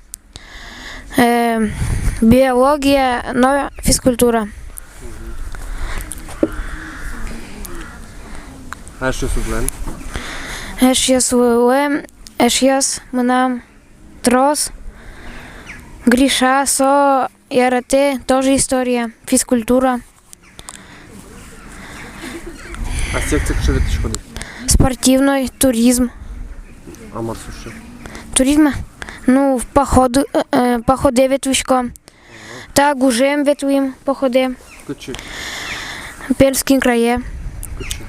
биология, но физкультура. А что судлен? Эшьяс Луэлем, Эшьяс Мына Трос, Гриша, Со, Ярате, тоже история, физкультура. А секция каши шкоды? Спортивный, туризм. А Марсуши? Туризма? Ну, в походе ветвишко. Так, гужем ветвим походе. Кучи. Перские края. Кучи.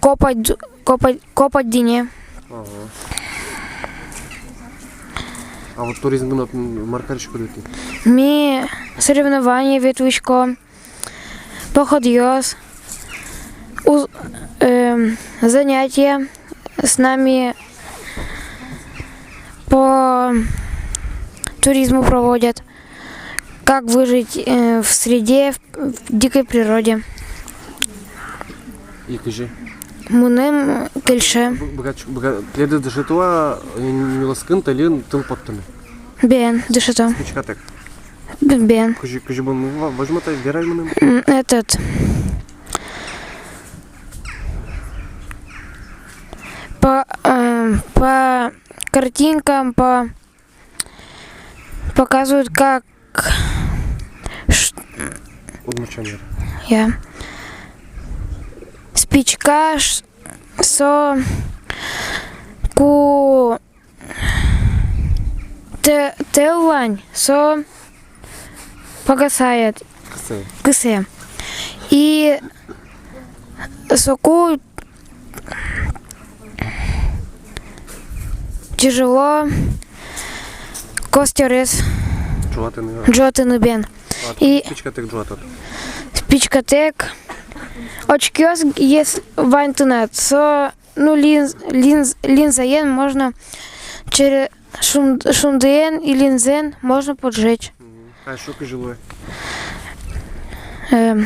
Копать дине. Ага. А вот туризм на маркаричку дают? Ми соревнования ветвишко. Походьёс. Занятия с нами по туризму проводят. Как выжить в среде, в дикой природе. И кажи. Мунем кельше. Пледы дышитуа милоскин талин тылпоттаны. Бен, дышито. Спичкатек. Бен. Кажи бон возьмата Вера именно. Этот. По картинкам показывают, как спичка со ку телань со погасает кысе и соку тяжело костерес джотыны бен и спичкатек джотот. Спичкатек очкёс есть в интернет со ну линзаен можно через шунден и линзен можно поджечь. А что жилое? А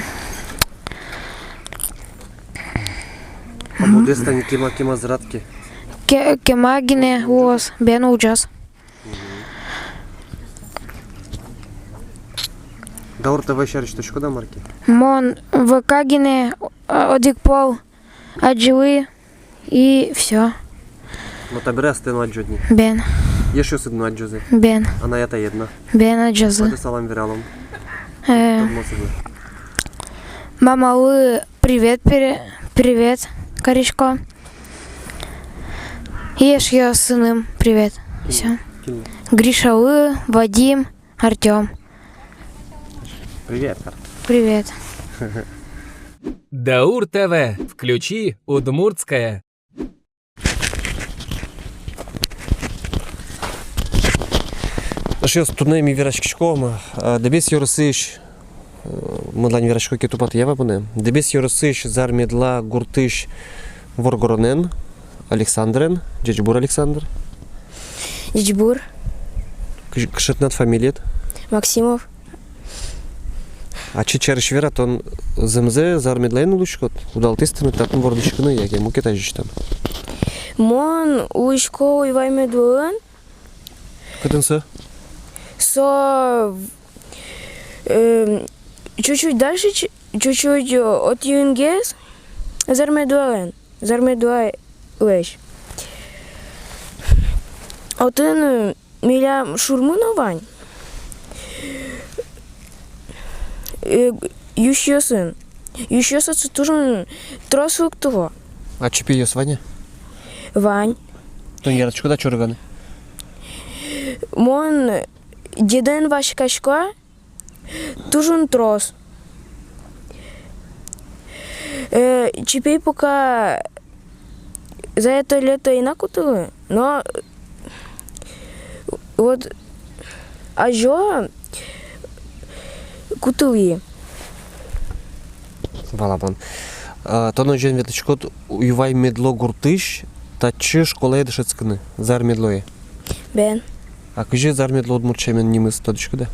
буде станет кема зрадки? Кемагине уос бен уджас. Даур ТВ шариш точку да марки? Мон в Кагине одикпол аджили и все. Ну табере стену аджодни. Бен. Є що сидну аджози? Бен. А на ята jedna. Бен аджозы. Салам виралом. Мама вы Привет, привет, Коричко. Ешь я с сыном. Привет. Все. Гришалы, Вадим, Артем. Привет. Привет. Даур ТВ. Включи Удмуртская. Що з тунемі вірачком, дебіс Йоросиш, младань вірачко кетупат ява буде. Дебіс Йоросиш зармідла гуртиш Воргоронен, Александрен, Джечбур Александр. Джечбур. Кшетнат фамилиет? Максимов. А чи череш вера, то земзе зармідлен лучкот, удалтистину татн вордишкину, як я муки тажиш там. Мон лучко уйвай медуэн. Катенсе? Чуть-чуть дальше, чуть-чуть от Юнгес, Зармедуай лещ. Один миля шурмуновань. Еще сын. Еще сын тоже тросук того. А чи п'єс Ваня? Вань. То не рачко да чоргани. Мон деден ваш кашка тоже трос. Теперь пока за это лето и накутали, но вот ажо кутали. Балабан. То на жен веточкот уйвай медло гуртиш, та чи школа едешецкини, зар медлоє. Бен. А кажи зар медло одмурчемен німис тодочку де?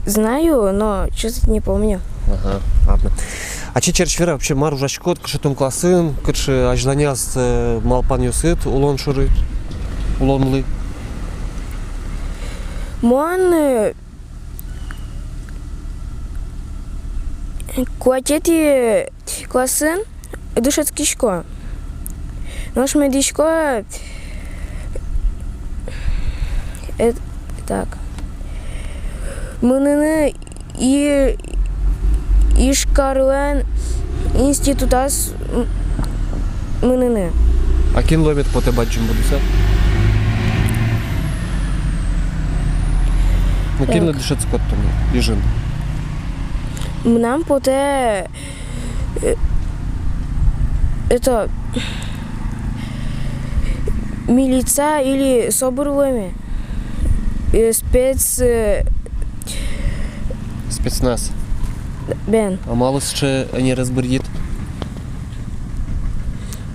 Знаю, но честно не помню. Ага, ладно. А чи черчвера вообще мару жашкот, кшетом класын, кши ажданяс малпан юсит, улон шуры, улон млы. Мон куатети класын дышат кишко. Наш медичко так. Мыныны и Ишкарлен институтас мыныны. А кин ломит по те баджим будуса? Ну кин ломит дышат скот там, ежин. Нам поте это милиция или соборовыми Спецназ. Бен. А мало ще не разберет.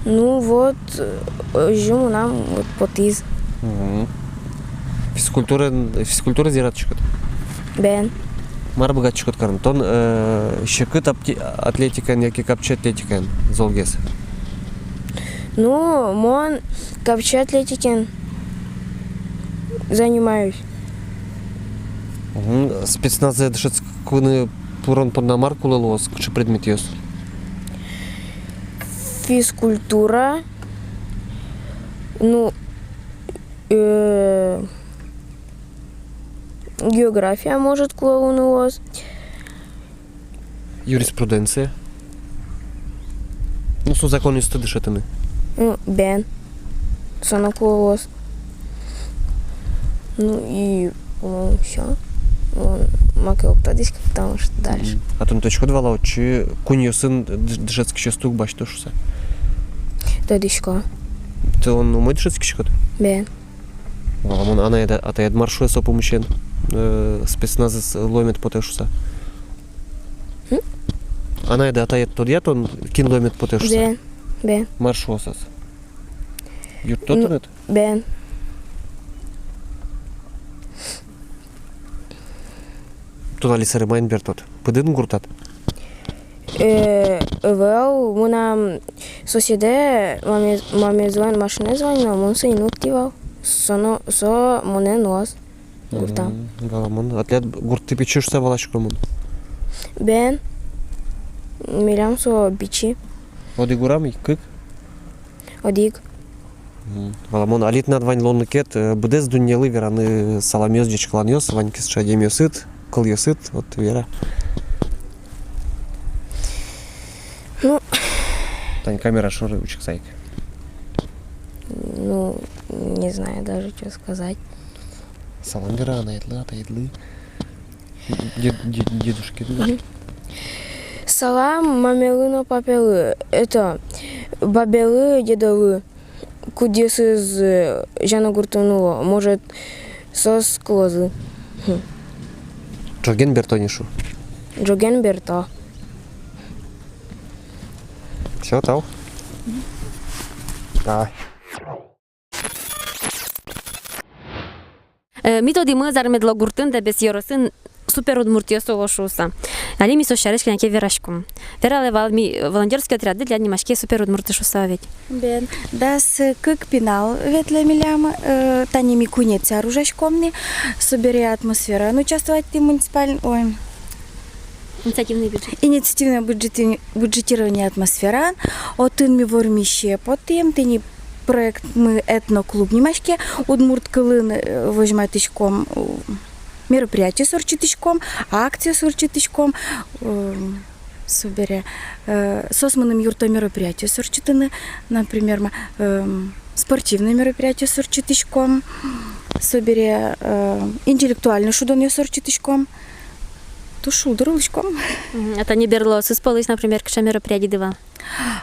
Ну вот, жему нам вот потиз. Физкультура зиратчикот. Бен. Мар богатчикот карн. Тон щекыт атлетикан, яки капча атлетикан, золгес. Ну, мон капча атлетикан занимаюсь. Спецназ дышат куны пурон под намарку лилос, чи предмет ёс? Физкультура, ну, география может клоунилос. Юриспруденция. Ну, со законности дышатами. Бен. Санаклоус. Ну и все. Макелок тадись, как там что дальше. А то точку двала, чи куньо сын дышатский частук бач то что? Тадишко. Ты он умой дышатский щекот? Бен. Она это, а ты от маршрута со помощью спецназ ломит по те что? Она это, а ты тот я то кин ломит по те что? Бен. Бен. Маршрутас. Ют тот нет? Бен. Туда ли саримайн бертот? Пыдын гуртат? Вел, му нам соседе, маме звон машине звонила, му се инуктивал. Со моне нос. Гуртам. Галамон. Атлет гурты печешь са валашко мун? Бен. Милям со бичи. Оди гурам и кык? Одиг. Валамон алит надвань лоныкет бдез дуньялы вераны саламёс дичкланёс ванькис шадемёсыт кылёсыт вот вера. Ну, Тань камера шоры учик сайк. ну, не знаю даже, что сказать. Салам вераны едлы. Дедушки. Салам, мамелы, папелы. Это бабелы, дедовы. Кудес из Жана Гуртунула. Может, сос клозы. Джоген бертонишу. Джоген Берта. Все, тау. Давай. Митоди мы зармедло гуртын да без йоросын супер удмуртия солошуса. Али ми сошарышки на кеверашкум. Вералевал ми волонтерские отряды для анимашки супер удмуртышуса ведь. Бен, дас как пинал ветле милям, тани ми кунеца оружашкомни, собери атмосфера. Ну участвовать ты муниципальный, ой. Инициативный бюджет. Инициативное бюджетирование атмосфера. Отын ми вормище потом, ты не проект мы этноклуб немашки, удмурт кылын возьматышком мероприятие с орчитышком, акция с орчитышком, собере сосманым юрто мероприятие с орчитыны, например, спортивное мероприятие с орчитышком, собере интеллектуальный шудон с орчитышком, тушу дырылышком. Это не берло, сысполыс, например, к мероприятию дыва.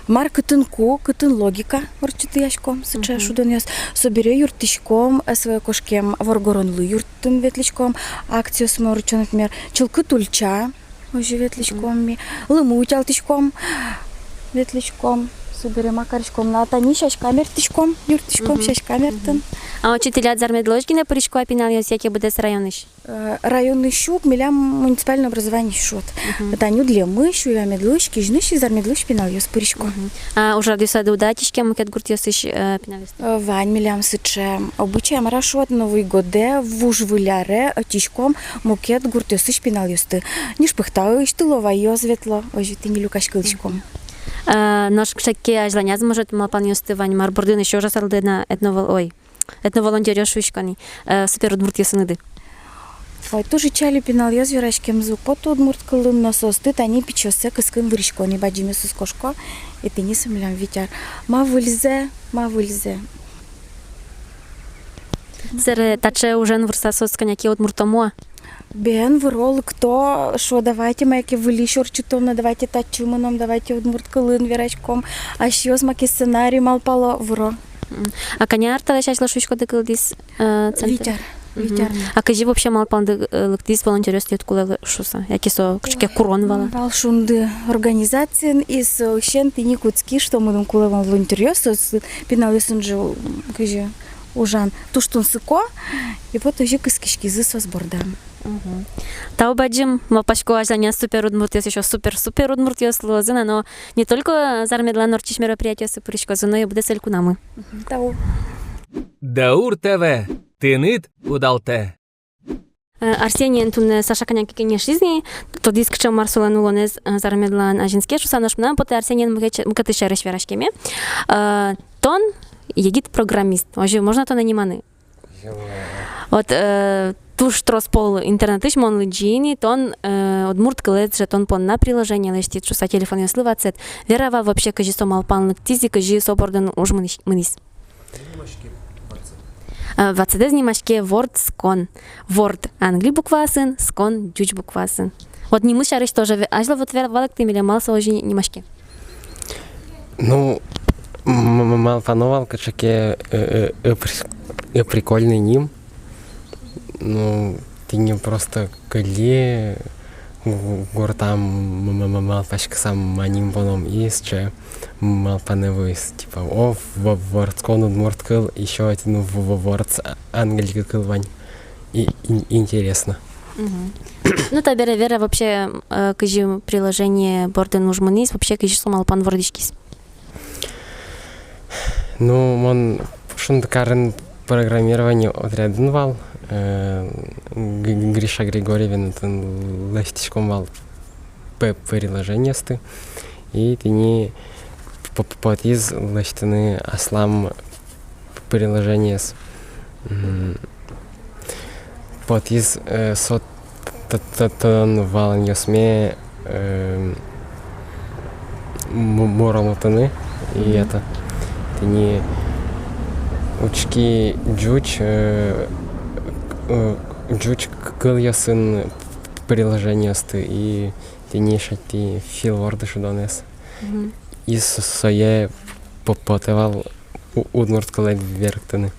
Марка тынку, кытын логика орчитышком, сыча шудон собере юртышком, своей кошкем воргоронлы юртын ветличком, акцию с морчон, например, чылкы тульча, уже ветличком, лыму утялтышком, ветличком, собере макарышком, на тани шашкамертышком, юртышком, шашкамертын. А учителя зармедлошкина паришко опинал ясяки будес районыш? Районный щук, милям муниципальное образование шут. Таню для мышу, я медлуш, кижныш и зармедлуш пинал яс паришко. А уже радио саду удатишки, мукет гуртьёсыш пинал яс? Вань милям сыче, обучаем рашот Новый годе, вуж выляре, отишком, мукет гуртьёсыш пинал ясты. Ниш пыхтау, штылова йо светло, ожи ты не люкаш кылышком. Наш кшаке ажланяз может малпан ясты вань марбордын еще раз алды на этноволонтерия шуйшкани, супер удмуртьёсы ныды. Ой, тоже чали пинал я зверашкем звук, потом удмурт кылын насосты, тани печёсе кыскын вырышко, не баджиме сускошко, и ты не сумлям витяр. Ма выльзе. Сэр, таче уже вырса сосканяки удмуртомуа? Бен вырол, кто, шо давайте майки выли шорчутом, давайте тачуманом, давайте удмурт кылын верашком, а щё смаки сценарий малпало вро. А коня арта шашла шуйшко дыкылдис центр? Витяр. А кажи вообще малпан дыктис волонтерёс кулы шуса, яки со кшке курон вала? Валшунды организации из щенты никутски, что мы там кулы волонтерёс, пинал ясын же, кажи, ужан, туштун сыко, и вот уже кыскишки зыс возбордам. Тау баджим, мапашко ажланя супер удмуртьёс, еще супер удмуртьёс лозына, но не только зармедла норчиш мероприятия супыришко, но и буде сельку намы. Тау. Даур ТВ. Тыныт удалте. Арсений тун Саша коняки кенеш жизни, то диск чем Марсула нулонез зармедла ажинске, что санош мна, поте Арсений мукатыша решверашкеме. Тон едит программист, уже можно то наниманы. Вот туш троспол интернетыш мон лыджини, тон удмурт кылет же тон пон на приложение лештит, что са телефон ясливацет. Верава вообще кажи сомалпанлык тизи, кажи собордан уж мынис. Вацедез немашке Word скон. Word англи буквасын, скон дюч буквасын. Вот не мы шарыш тоже, ажла вот валак ты миля малса уже немашке. Ну, малпановал качаке прикольный ним. Ну, ты не просто коли гортам малпашка сам маним поном есть, малпаневый, типа, о, вордскон удмурткал, еще один вордс английский вань. И интересно. Ну, та вера вообще, кажи приложение борден ужманис, вообще кажи малпан вордичкис. Ну, он шундакарен программирование отрядынвал. Гриша Григорьевин ластичком вал приложение сты. И ты не потиз ластины аслам приложение с вот из сотан валан ясме моралотаны и это не учки джуч кыл ясын приложение сты и тенишати филворды шудонес и сое попотевал удмурткалай верктаны.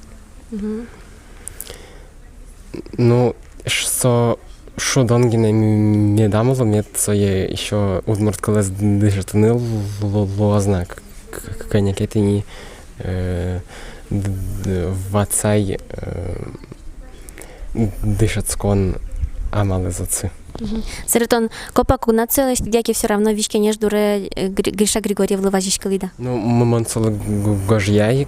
Ну что шудонгина медамало мет сое еще удмурткалай дышатаны лозна коньяки не вацай дышат скон амализации. Сыретон копа кунацелыш дяки все равно вишке неж дуре Гриша Григорьев лыважишка лида. Ну монсол гожьяй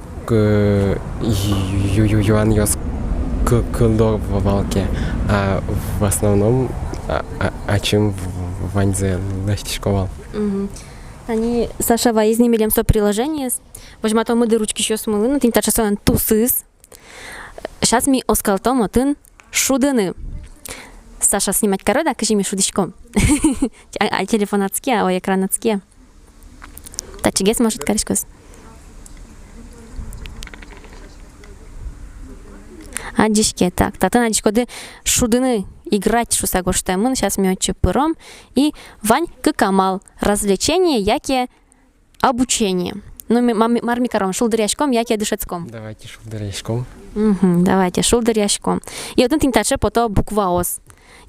юан йос кылдо в валке, а в основном чем ваньзе ластишковал. Они Саша Ваизни милем со приложение. Возьма мы ручки еще смолы, но ты не так часован тусыс. Сейчас ми оскалтом тын шудыны. Саша снимать корода, кажи ми шудичком. А телефон отски, а экран отски. Тачигес может каришкос. А дишке так. Тата на дишкоды шудыны играть шусагоштемын. Сейчас ми отчепыром. И Вань Камал. Развлечение, яке обучение. Ну, мармикаром, шулдыряшком, яке дышецком. Давайте шулдыряшком. Давайте шулдыряшком. И один тинтаче пото буква ос.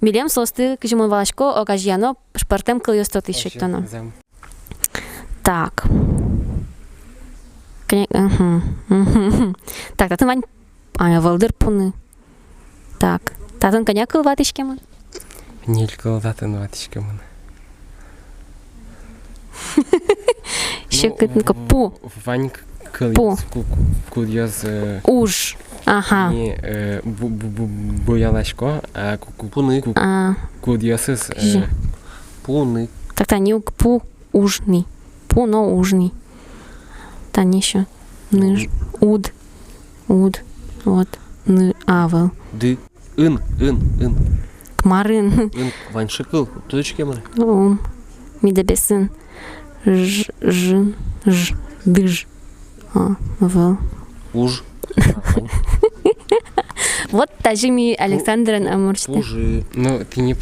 Милем состы, кжимон валашко, окажьяно, шпартем кыльёсто тысячтоно. Так. Так, татын Вань, валдыр пуны. Так, татын коня кылватышкемын. Не кылватын ватышкемын. Щекотненько пу. Вань кыльёс уж. Ага. Не боялашко, а пуны кудьёсыз пуны. Так-то не пу ужный. Пу, но ужный. Там еще ныж, уд, вот, ны, авел. Ды, ын. Кмарын. Вань шикыл, точки мары. Мидебесын. Дыж. Вел. Уж. Вот тажими Александрен Амурчта. Уже. Ну, ты не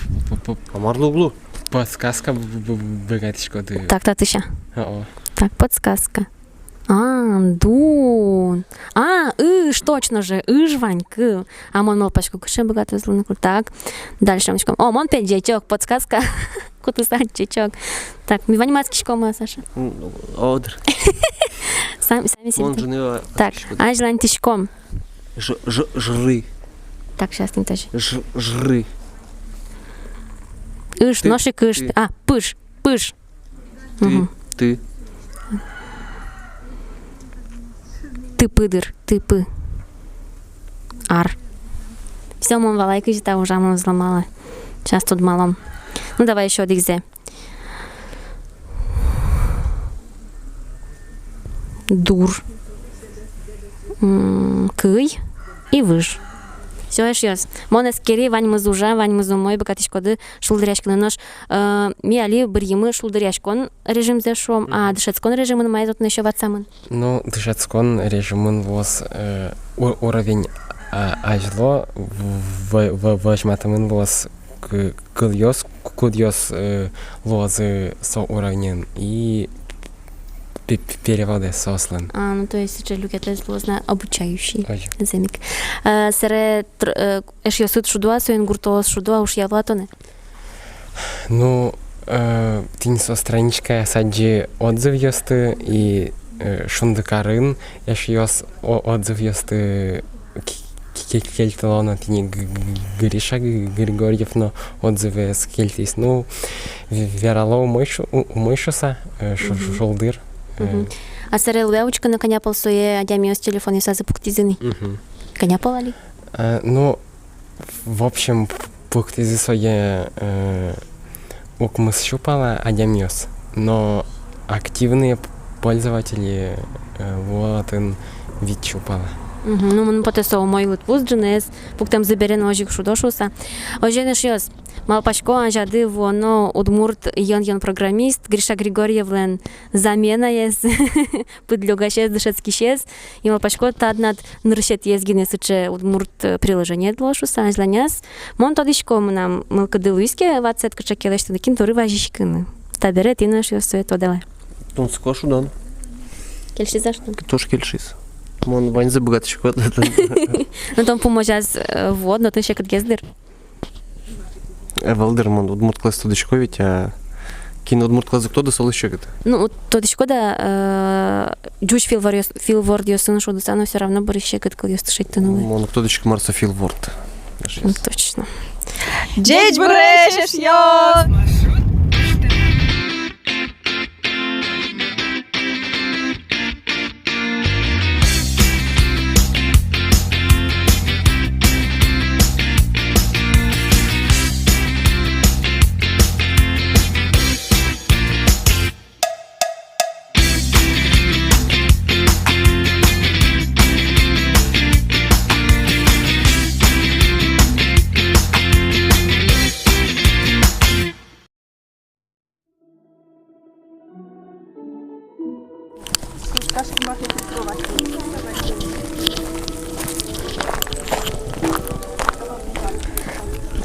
помарло углу. Подсказка богатышко ты. Так, татыша. Так, подсказка. Дун. Точно же, Ванька. А мон молпачку кыше богатый злый. Так, дальше. Мон пять дьячок, подсказка. Кутысать дьячок. Так, ми ванимацкишко мы, Саша. Одр. Сами себе. Так, желантишком. Жры. Так, сейчас не тоже. Жры. Ношик, пыш. Ты. Ты пыдыр, ты пы. Ар. Все, мон валайка жита уже мон взломала. Сейчас тут малом. Ну, давай еще один зе. Дур. Кый и выж. Все еще раз. Монескери, вань мызужа, вань мызумой, бакатишкоды, шулдыряшканы нож. Ми али бирьемы шулдыряшкон режим зашом, а дышецкон режимын майзот еще ватсамын. Ну, дышецкон режимын воз уровень ажло, возьматымын воз кыльёс, кудьёс лозы со уровнем и переводы сослан. Ну то есть это люкетлес лозна обучающий язык. Сере эшьёсут шудуа, соен гуртоос шудуа уж явлатоне. Ну, тинь со страничка саджи отзыв ёсты и шундыкарын эшьёс отзыв ёсты кельталона тини Гриша Григорьев, но отзывы с кельтис. Ну, верало умойшуса шолдыр. А сарел вяучка на коня полсуе, адями с телефона са запуктизыны. Коня полали? Ну, в общем, пуктизы свои укмыс щупала, адямиос. Но активные пользователи вот вид щупала. Ну, мы потом мой вот пузджинес, пуктам заберен ожик шудошуса. Оженеш ёс. Малпачко анжады воно удмурт ян программист Гриша Григорьевлен замена ес подлёгашес дышецкишес и малпачко таднат ныршет езгинес уче удмурт приложение длошуса анжланяс. Мон тодишко нам мылкадылуиске ватсет качакелеште декин торы важишкыны. Таберет и наш ёс это давай. Тон скошудан. Келши за что? Тоже кельшис. Мон вань забогаточку. Ну там поможаз вот, но ты ще кат гездер. Валдерман, удмурт класс тодишко ведь, а кин удмурт класс кто да сол еще гад? Ну, тодишко да джуш филворд ёсын шодуса, но все равно борище кат кал ёс шить тянули. Мон тодишко марса филворд. Ну, точно. Джеч брешеш ёс!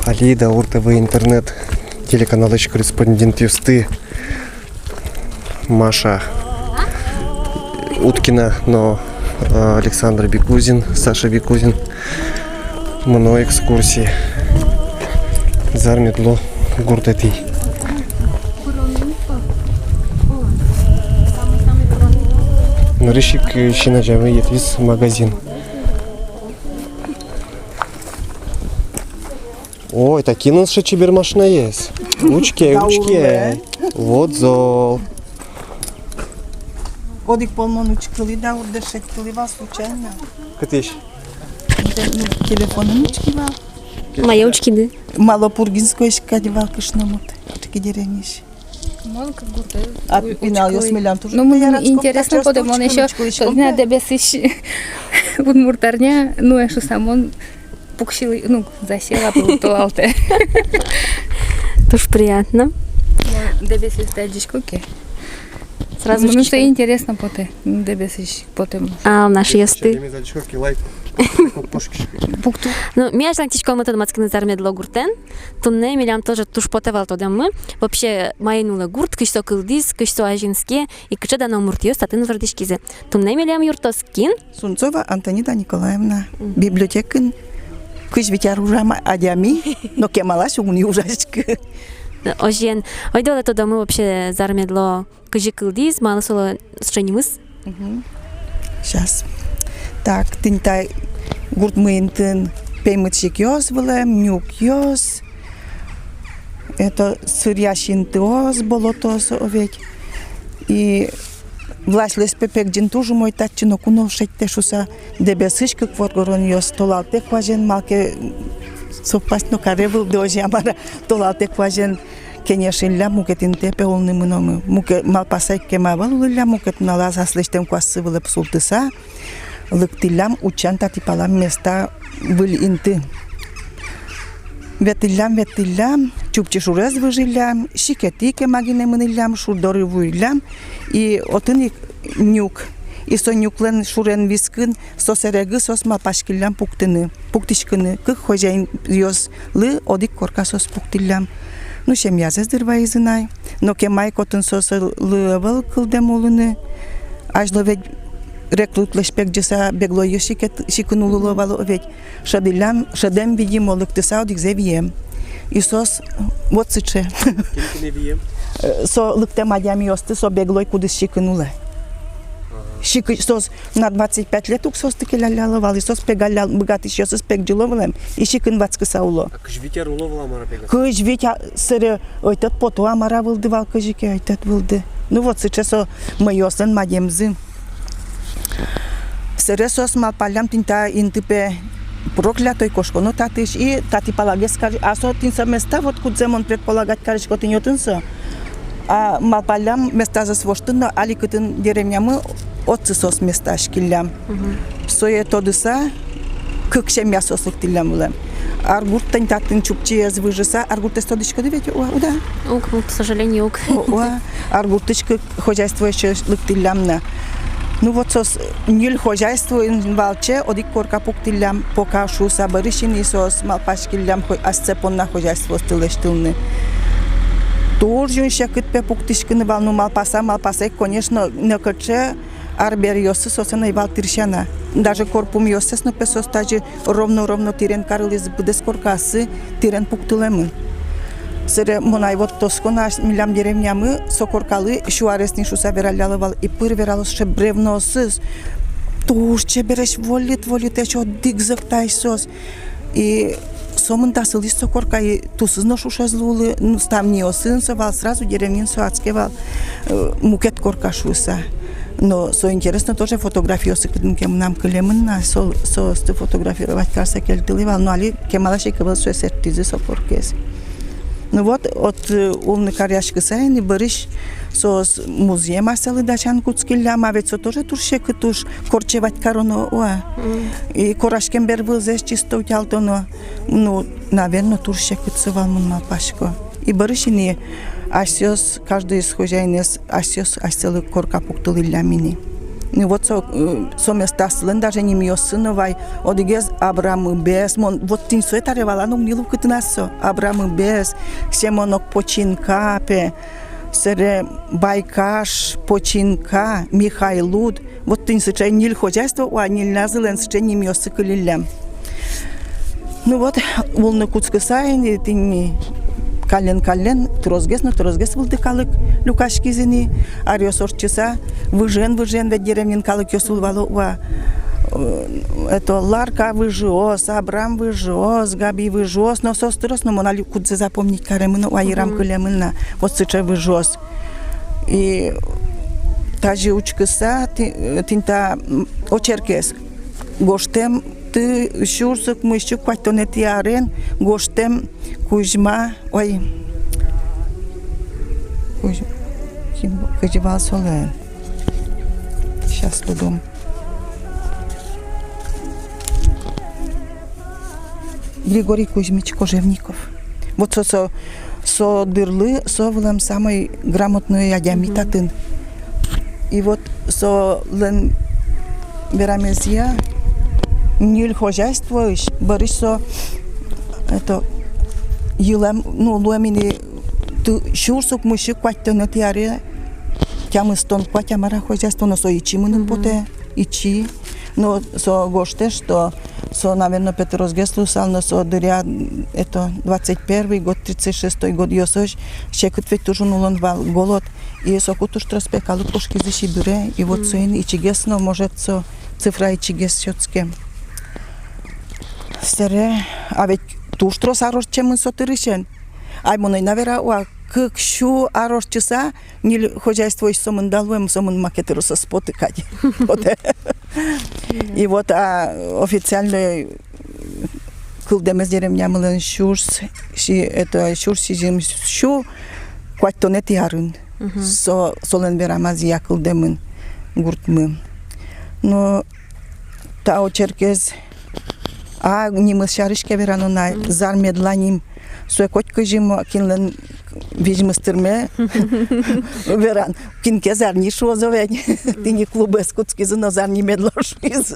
Али, Даур ТВ, интернет, телеканал корреспондент Юсты, Маша Уткина, но Александр Бекузин, Саша Бекузин, мной экскурсии. Зармедло гуртатый. Нарышик щенаджавы едвис магазин. Ой, такие у нас еще чебер машина есть. Ручки. Вот зол. Одик полмонучкали, да, урдешеткали вас случайно. Катыш. Телефоны нучкива. Моя учки, да. Малопургинской искадивал кашнамут. Чики дерениш. А пинал я смелям тоже. Ну, мне интересно, потому он еще на дебесиш удмуртарня, ну, я что сам он пукшил, ну, засела, плутовал-то. Тоже приятно. Дебесиш стадичкоки. Сразу ну, что интересно поте, дебесиш потом. А, в нашей ясты. Ну, меня античко мы тогда мацкины зармедло гуртен, то не милям тоже туш потевал тогда мы. Вообще майнула гурт, кишто кылдис, кишто ажинске, и кича да на муртио статын вардишкизе. То не милям юртоскин. Сунцова Антонида Николаевна, библиотекин, кыш ветяружама адями, но кемалась угни ужашка. Ожен, ойдола тогда мы вообще зармедло кыжи кылдис, мало соло сшенимыс. Сейчас. Так, тынтай гурт мыйнтын пеймытшик ёс вылем, нюк ёс. Это сырьящин тос, болотос овек. И власть леспепек джин тоже мой татчино кунол шетте шуса дебесышка кворгорон ёс толалтек важен малке совпасно каревыл дожи амара толалтек важен кенешинля мукетин тепе олны мыномы. Муке малпасай кемавал улля мукет налаз аслыштем квасы вылеп султыса. Лыктылям учан татипалам места был инты. Ветылям, чупчишурез выжилям, щикетике магине мынылям, шурдоры вуйлям, и отын нюк. И со нюклен шурен вискын, со серегы сос малпашкилям пуктыны, пуктишкыны, кых хозяин ёс лы одик корка сос пуктылям. Ну, шем язездыр вайзынай, но кемай котын сос лывал кылдем олыны, ажло ведь рекрутлешпек жаса бегло ёшикет шикынулуловало ведь шадем видим олыктыса одик зевием. Исос вот сыче. Со лыктем адями ёсты, со беглой кудыс шикынуле. Сос на 25 лет уксос тыкеляляловал, исос пегалял богатый ёсыс пек джиловалем, и шикын вацкыса уло. А кыш витяр уловала амара пегас? Кыш витя сыре ойтат поту амара вылдывал кыжике ойтат вылды. Ну вот сыче со мы ёсын мадемзы. Сыресос малпалям тинта интипе проклятой кошконо татыш и тати палагес кар асо тинса места вот кудземон предполагать карыш котинётынсо. А малпалям места засвоштын али кытын деревнямы отцысос места шкиллям. сое тодыса кыкше мясослык тиллям улам. Аргурттан татын чупчи аз выжиса, аргурт стодычка ведь уда. Ук, к сожалению, ук. Аргуртычка хозяйствующих тиллямна. Ну вот сос нил хозяйство инвалче, одик корка пуктиллям, пока шу сабарышини сос малпашкиллям асцепонна хозяйство стылештылны. Тоже еще кытпе пуктышкины валну малпаса, конечно, не каче арбер йосы сосена и валтиршана. Даже корпум йосес, но песос тажи ровно тирен карылиз будес коркасы, тирен пуктылемы. Сыре монай вот тоскона милям деревнямы сокоркалы шуаресни шуса вералялывал и пыр вералыше бревносыз. Турче береш волит еще дигзак тайсос. И сомын тасылис сокорка и тусызно шушазлулы, ну там не осынсовал, сразу деревнин суацкевал, мукет корка шуса. Но со интересно тоже фотографиосы, кем нам клемна, со фотографировать карса кельтыливал, но али кемалаши кебал суе сертизы сокоркес. Ну вот от улны каряшкы сайны барыш сос музей масалы дачан куцкиллям, а ведь со тоже турше кытуш корчевать корону уа. И корашкем бервылзеш чисто утялтоно, ну, наверное, турше кыцевал мун малпашко. И барышини асёс, каждый из хозяинес асёс асёлы корка пуктылылямини. Ну вот со места слен даже не миосыновай, одигез Абрам без, вот тин суетаревала, ну гнилу кытынасо, Абрам без, семонок починкапе, сере Байкаш починка, Михайлуд, вот тин сычай ниль хозяйство, а ниль назылен сычай не миосы кылилям. Ну вот, волны куцкысайны, тин кален трозгес вылды калык люкашкизини ариос орчиса выжен ведь деревнин калык ёсулвало уа это Ларка выжиос, Абрам выжиос, Габи выжиос, но сострос, но монали кудзе запомнить каремына уайрам кылемына вот сыча выжиос. И тажи учкыса тинта очеркес гоштем ты шурсык мыщук патонет ярен гоштем Кузьма, ой, Кузьма Солен. Сейчас тудом. Григорий Кузьмич Кожевников. Вот со дырлы, со влем самый грамотный ядямитатын. И вот со лен берамезия ниль хозяйствуешь, борись со это Юлам, ну, луамини, tu шурсук мышик кваттона тиаре, тямы стон кваттямара хозяйство, но со ичи мыным поте, ичи, но со гоште, что со, наверное, Петрос Геслусал, но со дыря, это 21 год, 36 год, ёсош, щекут ведь тоже нулон голод, и со кутуш троспекалы пушки защибюре, и вот соин ичи гесно, может, со цифра ичи гес щёцке. Сере, а ведь туштрос ароччемын сотырышен. Аймоной навера уа как шу ароччыса нил хозяйство сомын далуем сомын макетеруса спотыкать. И вот официально кылдемез деревнямылын шурс, это шурсизим шу кваттонет ярын. Солен верамаз я кылдемын гуртмы. Но та очеркез нимы шарышке верану на зармедланим суекот кыжим кинлен вижмыстырме веран кинке зарни шозовень тини клубес куцкизы на зарни медлошиз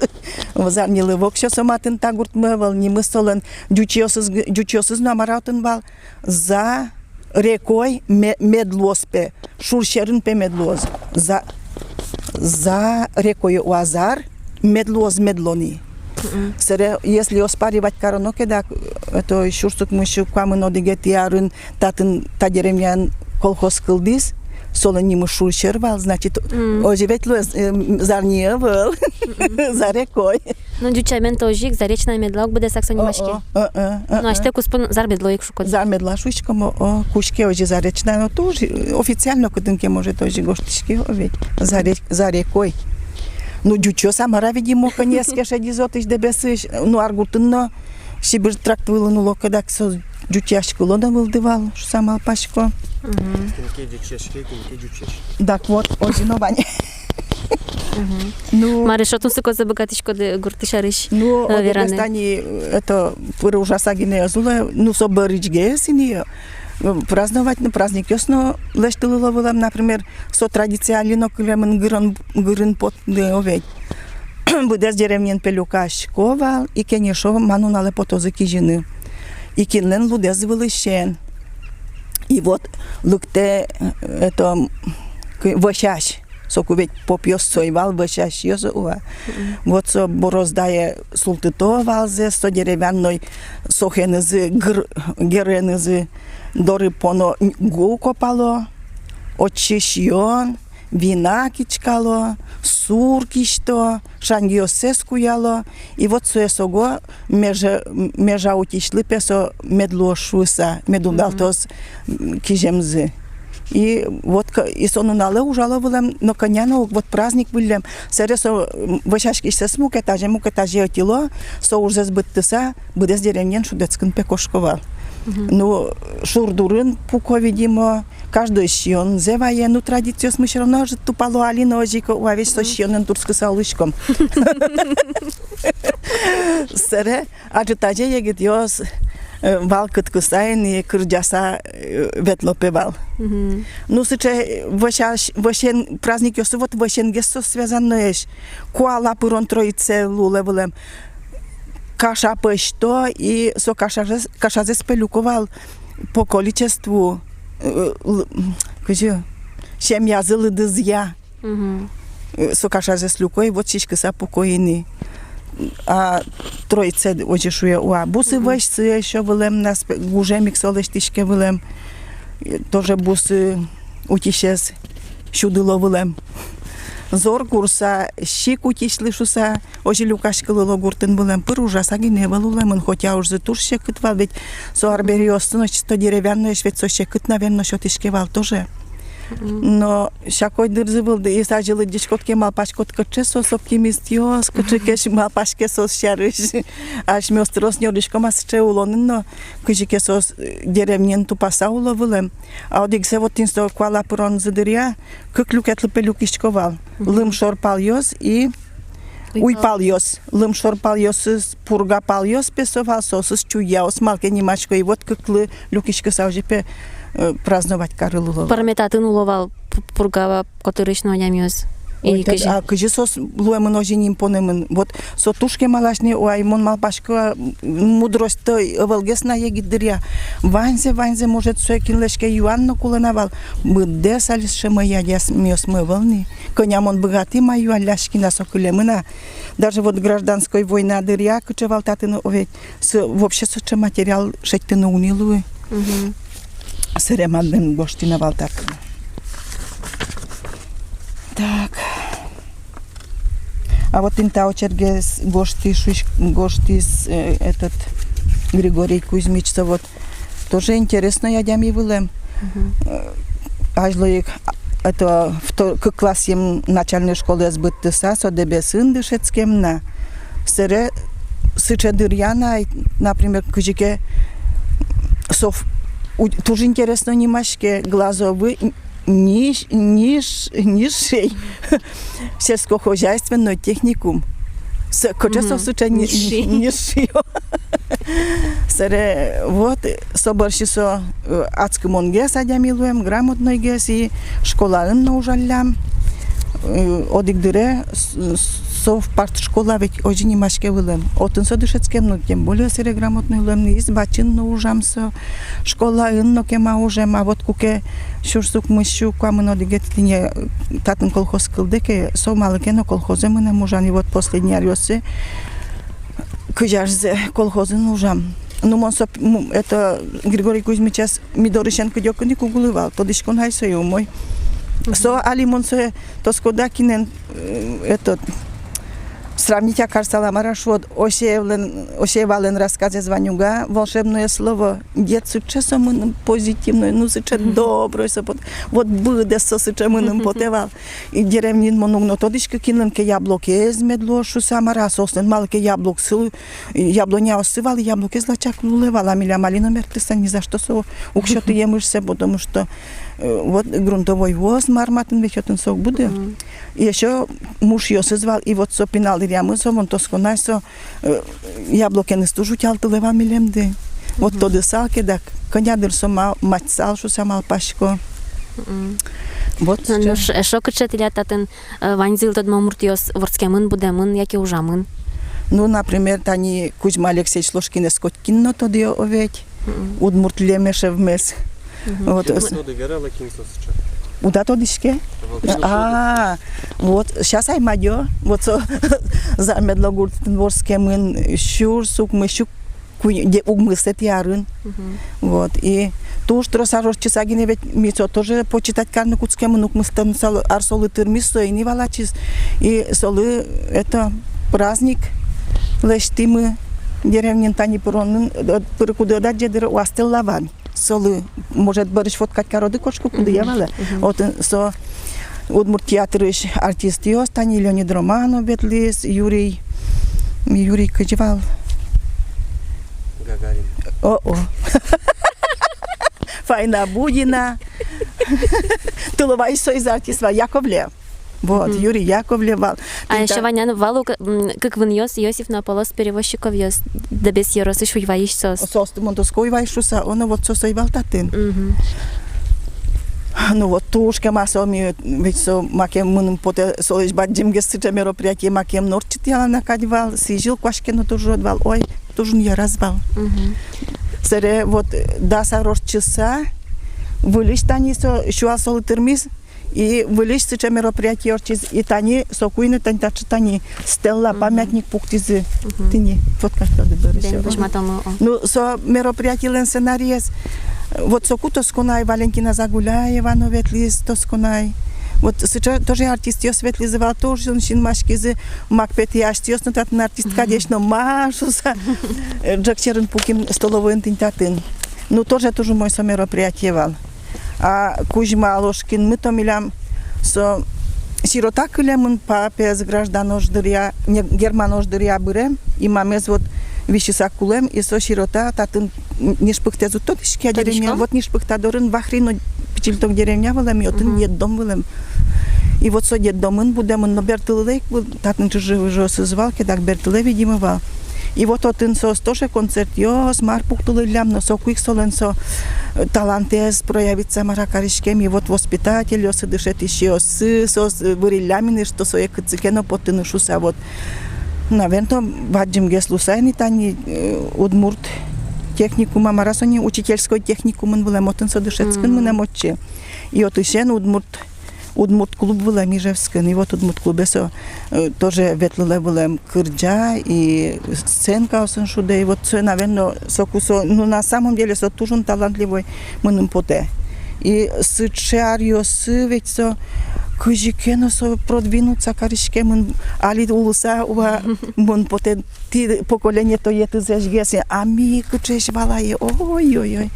зарни лывок шосоматын тагуртмы вал нимы солен дючосыз намаратын вал за рекой медлоспе шуршерын пе медлоз за рекой уазар медлони. Если оспаривать короноке, да, это шурсук мышу квамын одиге тиарын та деревня колхоз кылдис, солон нимы шуршервал, значит, оживет зарния был, за рекой. Ну, дючамен тожик, заречная медлок буде саксонимашки. Ну, а что куспун зармедлоик шукот? Зармедла шучком, кушке ожи заречная, но тоже официально кудынке может ожи гоштички, ведь за рекой. Ну, дючо самара, видимо, конецке шадизотыш дебесыш, ну, аргутынно, сибир тракт вылынуло, когда со дючашку лода вылдывал, что сама пашко. Так вот, ожинование. Ну, Мари, что тут суко забогатичко де гуртышарыш? ну, вераны. Одестани, это пыры ужаса гине зула, ну, соборичге сини, праздновать на праздник ясно лештылыла вылам, например, со традиция алино кылемын гырын пот не оведь. Будес деревнен пелюкаш ковал, и кенешо ману нале потозы кижины. И кинлен лудез вылыщен. И вот лукте это вощащ. Соку ведь попьёс сойвал вощащ ёза уа. Вот со бороздае султытовал зе, со деревянной сохенызы, геренызы, доры поно гу копало, очищён, вина кичкало, сур кишто, шангиосе скуяло, и вот суесого межа утишли песо медлошуса, медудалтос кижемзы. И вот и сонунале ужаловалем, но коняно вот праздник вылем, сересо вышашки се мукетаже отило, со уже сбыттыса, будес деревнен шудецкин пекошковал. Ну, шурдурын пуко, видимо, каждый щен зевая, ну, традицию мы все равно же тупало алино ожико, а весь со щенен турско салышком. Сере, а же таже егет ёс вал кыткысайын и кырджаса ветлопевал. Ну, сейчас вошен праздник ёсы, вот вошен гессо связанное, куала пырон троице лулевулем. Каша пышто и со каша спелюковал по количеству семья зылыдызья. Со каша слюкой вот чишка са покоины. А троице ожишуя уа бусы вышцы еще вылем нас уже миксолештишке вылем тоже бусы утишес щудыло вылем. Зор курса, щик утишлышуса, ожи люкашкылыло гуртын былем, пыр ужаса гине вылулемын, хотя уж за тур щекыт вал, ведь со арбериостно, чисто деревянное, ведь со щекыт, наверное, щетишки вал тоже. Но всякой дырзы был, да и сажилы дичкотки малпашкот каче со оптимистиос, каче кеш малпашке со щарыш, аж мёстрос нёрышко масче улонын, но каче со деревнен тупаса уловылем. А одиксе вот инсто квала пурон задыря, как люкетлы пелюкишковал. Лым шорпал ёс и уйпал ёс. Лым шорпал ёс, пурга пал ёс, песовал сосыс чуяос, малке немачко, и вот как лы люкишко саужипе праздновать карылулова. Параметатын уловал пургава, который шнонямёс. А кыжы сос луэмын ожиним понемын. Вот со тушке малашне уаймон малпашка мудросто ывылгесна егиддыря. Ванзе может суекинлешке юанно куланавал. Быдде салисше моя мёс мывылни. Конямон богатый мою аляшкина сокулемына. Даже вот гражданской война дыря кычевал татыны овет. Вообще соче материал шеттыны унилуй. Серемадын гоштина валтакына. Так. А вот инта очерге гоштис этот Григорий Кузьмич, вот тоже интересно, я дями вылем. Ажлоик это в классе начальной школы сбыттыса, со дебесын дышецкем на сере сычедырьяна, например, кыжике сов тоже интересно немашке глазовый низший сельскохозяйственный техникум. Кочесов случай низший. Вот соборщисо адским гес адямилуем, грамотной гес и школарын наужалям. Одигдыре сов партшкола ведь очень немашке вылем. Отынсо дышецкем, но тем более сереграмотный вылем. Избачин наужамсо, школа инно кема ужем, а вот куке шурсук мыщу, камын одигет тине татын колхоз кылдеке, со малыкено колхозе мы намужан. И вот последний арёсы кыжарзе колхозы нужам. Ну, монсо, это Григорий Кузьмич Мидорышенко дёкыни кугулывал, подышкон хайсою мой. Со алимонсо то скодакинен этот сравнить Карсаламара шод осеевален рассказе звонюга волшебное слово дед суче самым позитивное, ну суче доброе, вот буде со суче мыным потевал. И деревнин монугно тодишка кинен ке яблоки из медлошу самара соснен малке яблок сыл яблоня осывал яблоки злачак лулевал, а миля малина мертвеса ни за что со укшоты емышься, потому что вот грунтовой воз марматын вечетын сок буде. И еще муж ее созвал, и вот со пинал рямы, со вон то сконай, со яблоки не стужу тялтылева милемды. Вот то десалки, да, конядыр со мать салшу самал пашко. Вот Ну, що кичателя татын ванзил тот мамуртиос ворскемын будемын, яке ужамын? Ну, например, тани Кузьма Алексеевич Ложкин Скоткинно тоді оведь, Удмурт Лемешев мес. Вот. Уда тодишке? Вот, сейчас аймадё, вот замедло гуртын ворскемын щур, сук, мыщук, где угмысет ярын. Вот, и туш тросарож часагине ведь мицо тоже почитать карны куцкемын укмыстым арсолы тырмис соини валачис. И солы, это праздник, лештимы деревнин тани пуронын, пырыкудыда джедыр уастыл лаван. Солы, может, барыш фоткать короды кошку куды явала. Вот, со Удмурт театрыш артист йос, тани Леонид Романов ветлис, Юрий Кочевал. Гагарин. О-о. Файна Будина. Тылова и из артиста Яковлев. Вот, Юрий Яковлев. А еще Ванян валу, как вон йос, Иосиф на полос перевозчиков йос, да без ерос, и шуйваиш сос. Сос, ты монтоской вайшуса, он вот сосой валтатын. Ну вот тушка масоми, ведь со макем мыным поте солиш баджим гестича мероприятие макем норчит я накадивал, сижил квашкину тоже отвал, ой, тоже я развал. Сере вот да сарош часа, вылиш тани со шуал солы термис, и вылиш сича мероприятие орчиз, и тани сокуины тани стелла памятник пуктизы, тини, вот как то добрый. Ну со мероприятие лен сценариес. Вот сокуто сконай Валентина Загуляева, но ветлис то сконай. Вот сейчас тоже артист я светлизывал тоже он шинмашкизы макпети аштиос, но тат артист конечно машуса. Джекчерен пуким столовой интентатын. Ну тоже мой со мероприятие вал. А Кузьма Ложкин мы то милям со сирота кылемын папе с гражданож дыря, германож дыря бырем, и мамез вот вишиса кулем, и со сирота татын нишпыхтезу тотишки деревня, вот нишпыхтадорын вахрино пичильток деревня вылем, и отын детдом вылем. И вот со детдомын будемын, но бертылылейк был, татын чужой созвал, кедак бертыле видимо вал. И вот отын со тоже концерт, йос, мар пухтулылям, но со куик солен со талантез проявится маракаришкем, и вот воспитатель, йосы дышет еще, со вырилямины, что со екыцикено потыны шуса, вот. Наверное, баджим геслусайни тани Удмурт техникума марасони учительской техникумын вылем отын со дышецкын мынам отче. И от ишен Удмурт клуб вылем ижевскын, и вот Удмурт клубе со тоже ветлыле вылем кырджа и сценка осын шуде, и вот со, наверное, сокусо, ну на самом деле со тужун талантливой мыным поте. И сычарьо сы ведь со кыжикено со продвинуться каришкемын али улуса уа мон поте ти поколение то еты зажгеси, а ми кычеш валае, ой-ой-ой.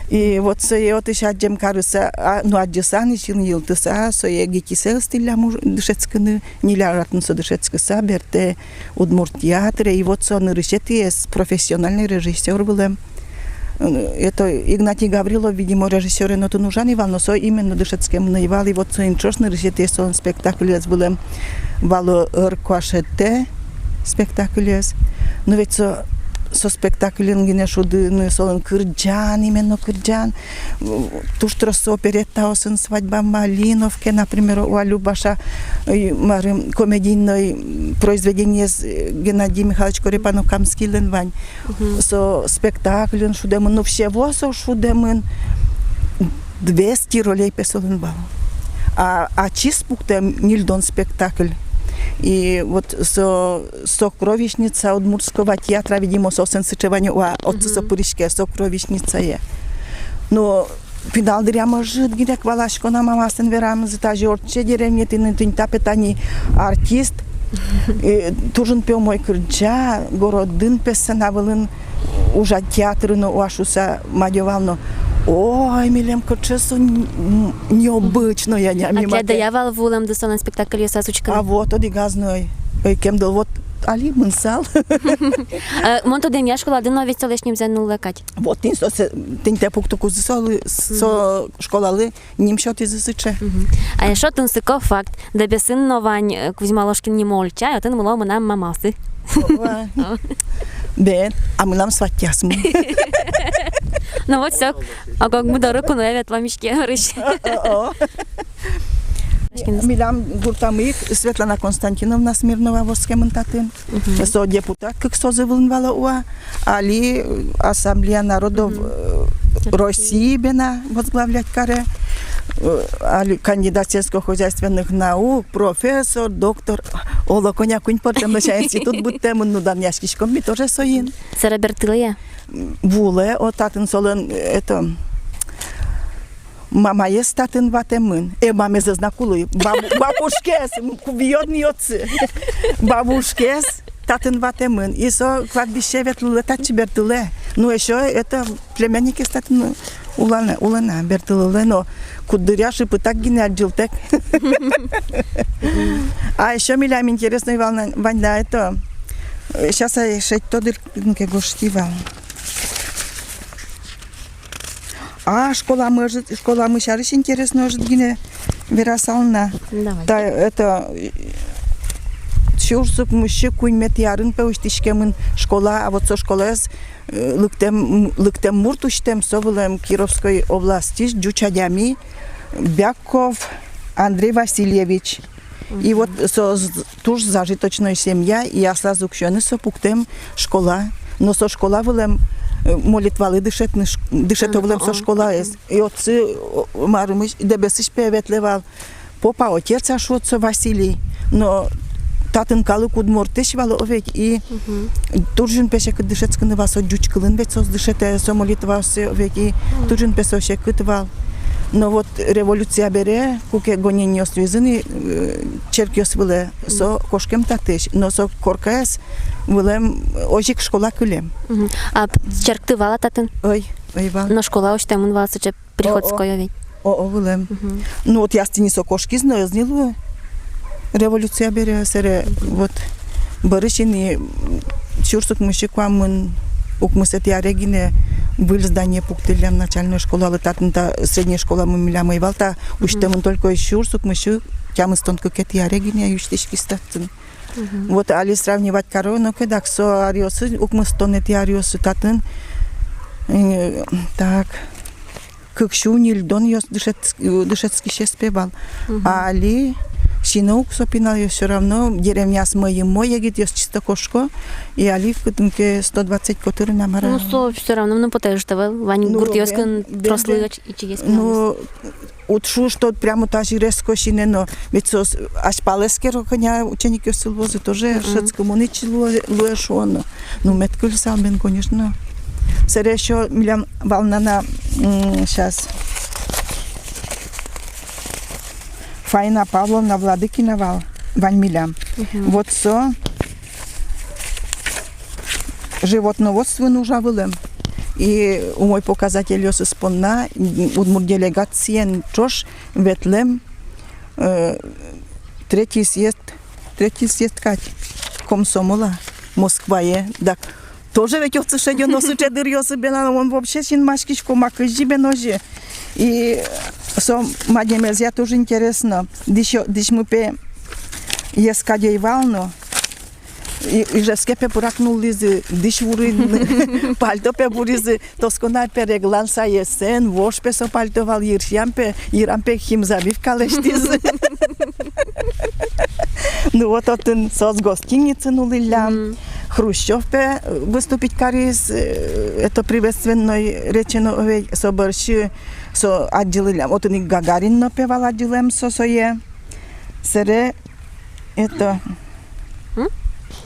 И вот со е от еще джем карыса, ну аджесан ишин йылтыса, со е гикисел стиля дышецкыны, ниляратын со дышецкыса, берте Удмурт театре, и вот со нырышети профессиональный режиссер был. Это Игнатий Гаврилов, видимо, режиссер, но то нужен Иван, но со именно дышецким наивал, и вот со инчошный режиссер, со спектакль был вало рквашете спектакль, но ведь со спектаклем гине шуды солон кырджан, именно кырджан, туш трос оперетта осын свадьба Малиновке, например, у Алюбаша комедийное произведение с Геннадий Михайлович Корепанов Камский ленвань, со спектаклем шудемын, но всего со шудемын 200 ролей песоленвал, а чиспуктем нильдон спектакль. И вот сокровищница Удмуртского театра, видимо, со сенсичевания от сопыришке сокровищница е. Но финал дыряма жит гирек валашко на мамасен верам за та жорче деревне тын тапетани артист. Тужын пел мой кырджа, городын песенавылын уже театрыны уашуса мадевално. Ой, милем кочесу необычно, я не мимо. А для доявал вулем до солен спектакль я сасучка. А вот оди газной. Кем дал вот али мынсал. Монто демья школа новец солешним занулекать. Вот тин те пукту кузы со школалы нимшот изысыче. А що тин сико факт, де бесин новань Кузьма Ложкин не молча, а тин муло нам мамасы. Бен, а мы нам сватяс мы. Ну вот все, а как мы дорогу навет ламишки говоришь. Милям гуртамык Светлана Константиновна Смирнова воскементатын. Со депутат как созывала уа, али Ассамблея народов России бена возглавлять каре. Али кандидат сельскохозяйственных наук, профессор, доктор. Ола коня кунь порчамлыша институт будте мунудан яшкишком ми тоже соин. Сарабертылыя. Вуле отатын солен это мама есть статын ватемын. Маме зазнакулы. Бабушкес, кубиодни отцы. Бабушкес, татын ватемын. И со кладбище ветлы тачи бертыле. Ну еще это племянники статын улана бертыле, но кудыряши пытак гинер джилтек. А еще милям интересно, Ваня, это сейчас я шесть тодыр гоштивал. А школа мы шарыш интересно, может, гине верасална. Да, это чурсук мужчик кунь мет ярын пеуштишкемын школа, а вот со школа лыктем муртуштем совылем Кировской области, Джучадями, Бяков Андрей Васильевич. И вот туж зажиточная семья, и я сразу кщены со пуктем школа, но со школа вылем молитвали дышетовлем со школа есть. И отцы марымыш, дебесыш певетлевал. Попа отец аж отцо Василий, но татын калы кудмортеш вало овек и туржин пеше кдышецкны васо джучкылын ведь со дышете со молитвасы овек и туржин песо ше кытвал. Но вот революция бере, куке гонение связаны, черкиос выле со кошкем татеш, но со коркаес вылем ожик школа кулем. А черкты вала татын? Ой вал. Но школа уж там он вал соче приходское ведь. Вылем. Ну вот ясти не со кошки знаю, знилу. Революция бере, сере вот барышин и чурсук мужиквамын укмысет ярегине был здание пуктылям начальной школы, але татынта средняя школа мы милям и валта, уштемын только чурсук мужик, тямыз тонко кет ярегине юштишки статын. Вот али сравнивать корону, когда со ариосы укмыс тонет ариосы татын, так. Кыкшу нильдон ёс дышецкий ще спевал. А али Шинаук сопинал ее все равно, деревня с моим моя, где есть чисто кошко, и али в кутынке 120 которые намара. Ну, со все равно, ну, потому что Вань гуртьёскан прослыл и чиес. Ну, утшу, что прямо та же резко шине, но ведь со аж палескеро коня ученики силвозы тоже шецкому ничи луэшоно. Ну, меткуль салбен, конечно. Сере еще милям волна на сейчас. Фаина Павловна Владыкина вал, Вань милям. Вот со животноводство нужа вылем. И мой показатель ёс исполна, удмур делегациен чош ветлем третий съезд кать комсомола Москвае. Так тоже ведь отцы шедё носу чедыр ёсы бена, он вообще син машкичко макыжи беноже. И со мадемезя тоже интересно. Диш мы пе ескадей вално, и же скепе поракнул лизы, диш вури пальто пе буризы, тосконай пе реглан са есен, вош пе со пальтовал иршямпе, ирампе хим забив калештизы. Ну вот он соц гостиницы нулилям. Хрущев пе выступить карис, это приветственной речено соборщи со отделилям. Вот он и Гагарин напевал отделем сосое. Сере это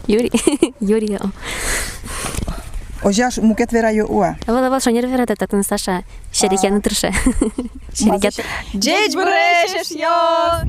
Юрий. Ожаш мукет вераю уа. Вала шонер верата татын Саша. Шерикяны тырше. Шерикят. Джеч брешеш ё.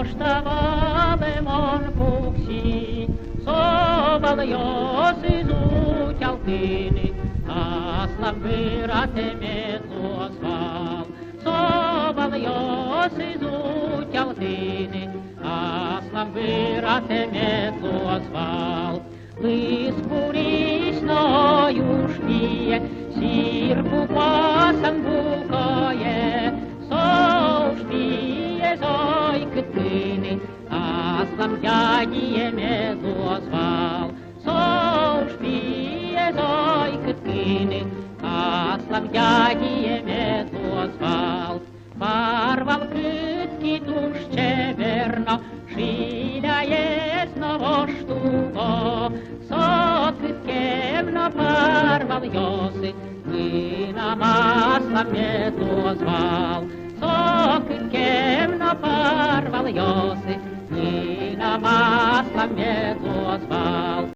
коштовали мон пуксі, собал йоси зуть алтини, а слав вирате мезо звал. Собал йоси зуть алтини, а слав вирате мезо звал. Лиску річною шпіє, сірку пасан букає, сол шпіє зой китини, а слам дядіє мезо звал. Сол шпіє зой китини, а слам дядіє мезо звал. Парвал китки туще верно, шиляє знову штуко, сокиткевно парвал йоси, ми на масло мезо звал. Сокиткевно парвал йоси, ми на масло мезо звал.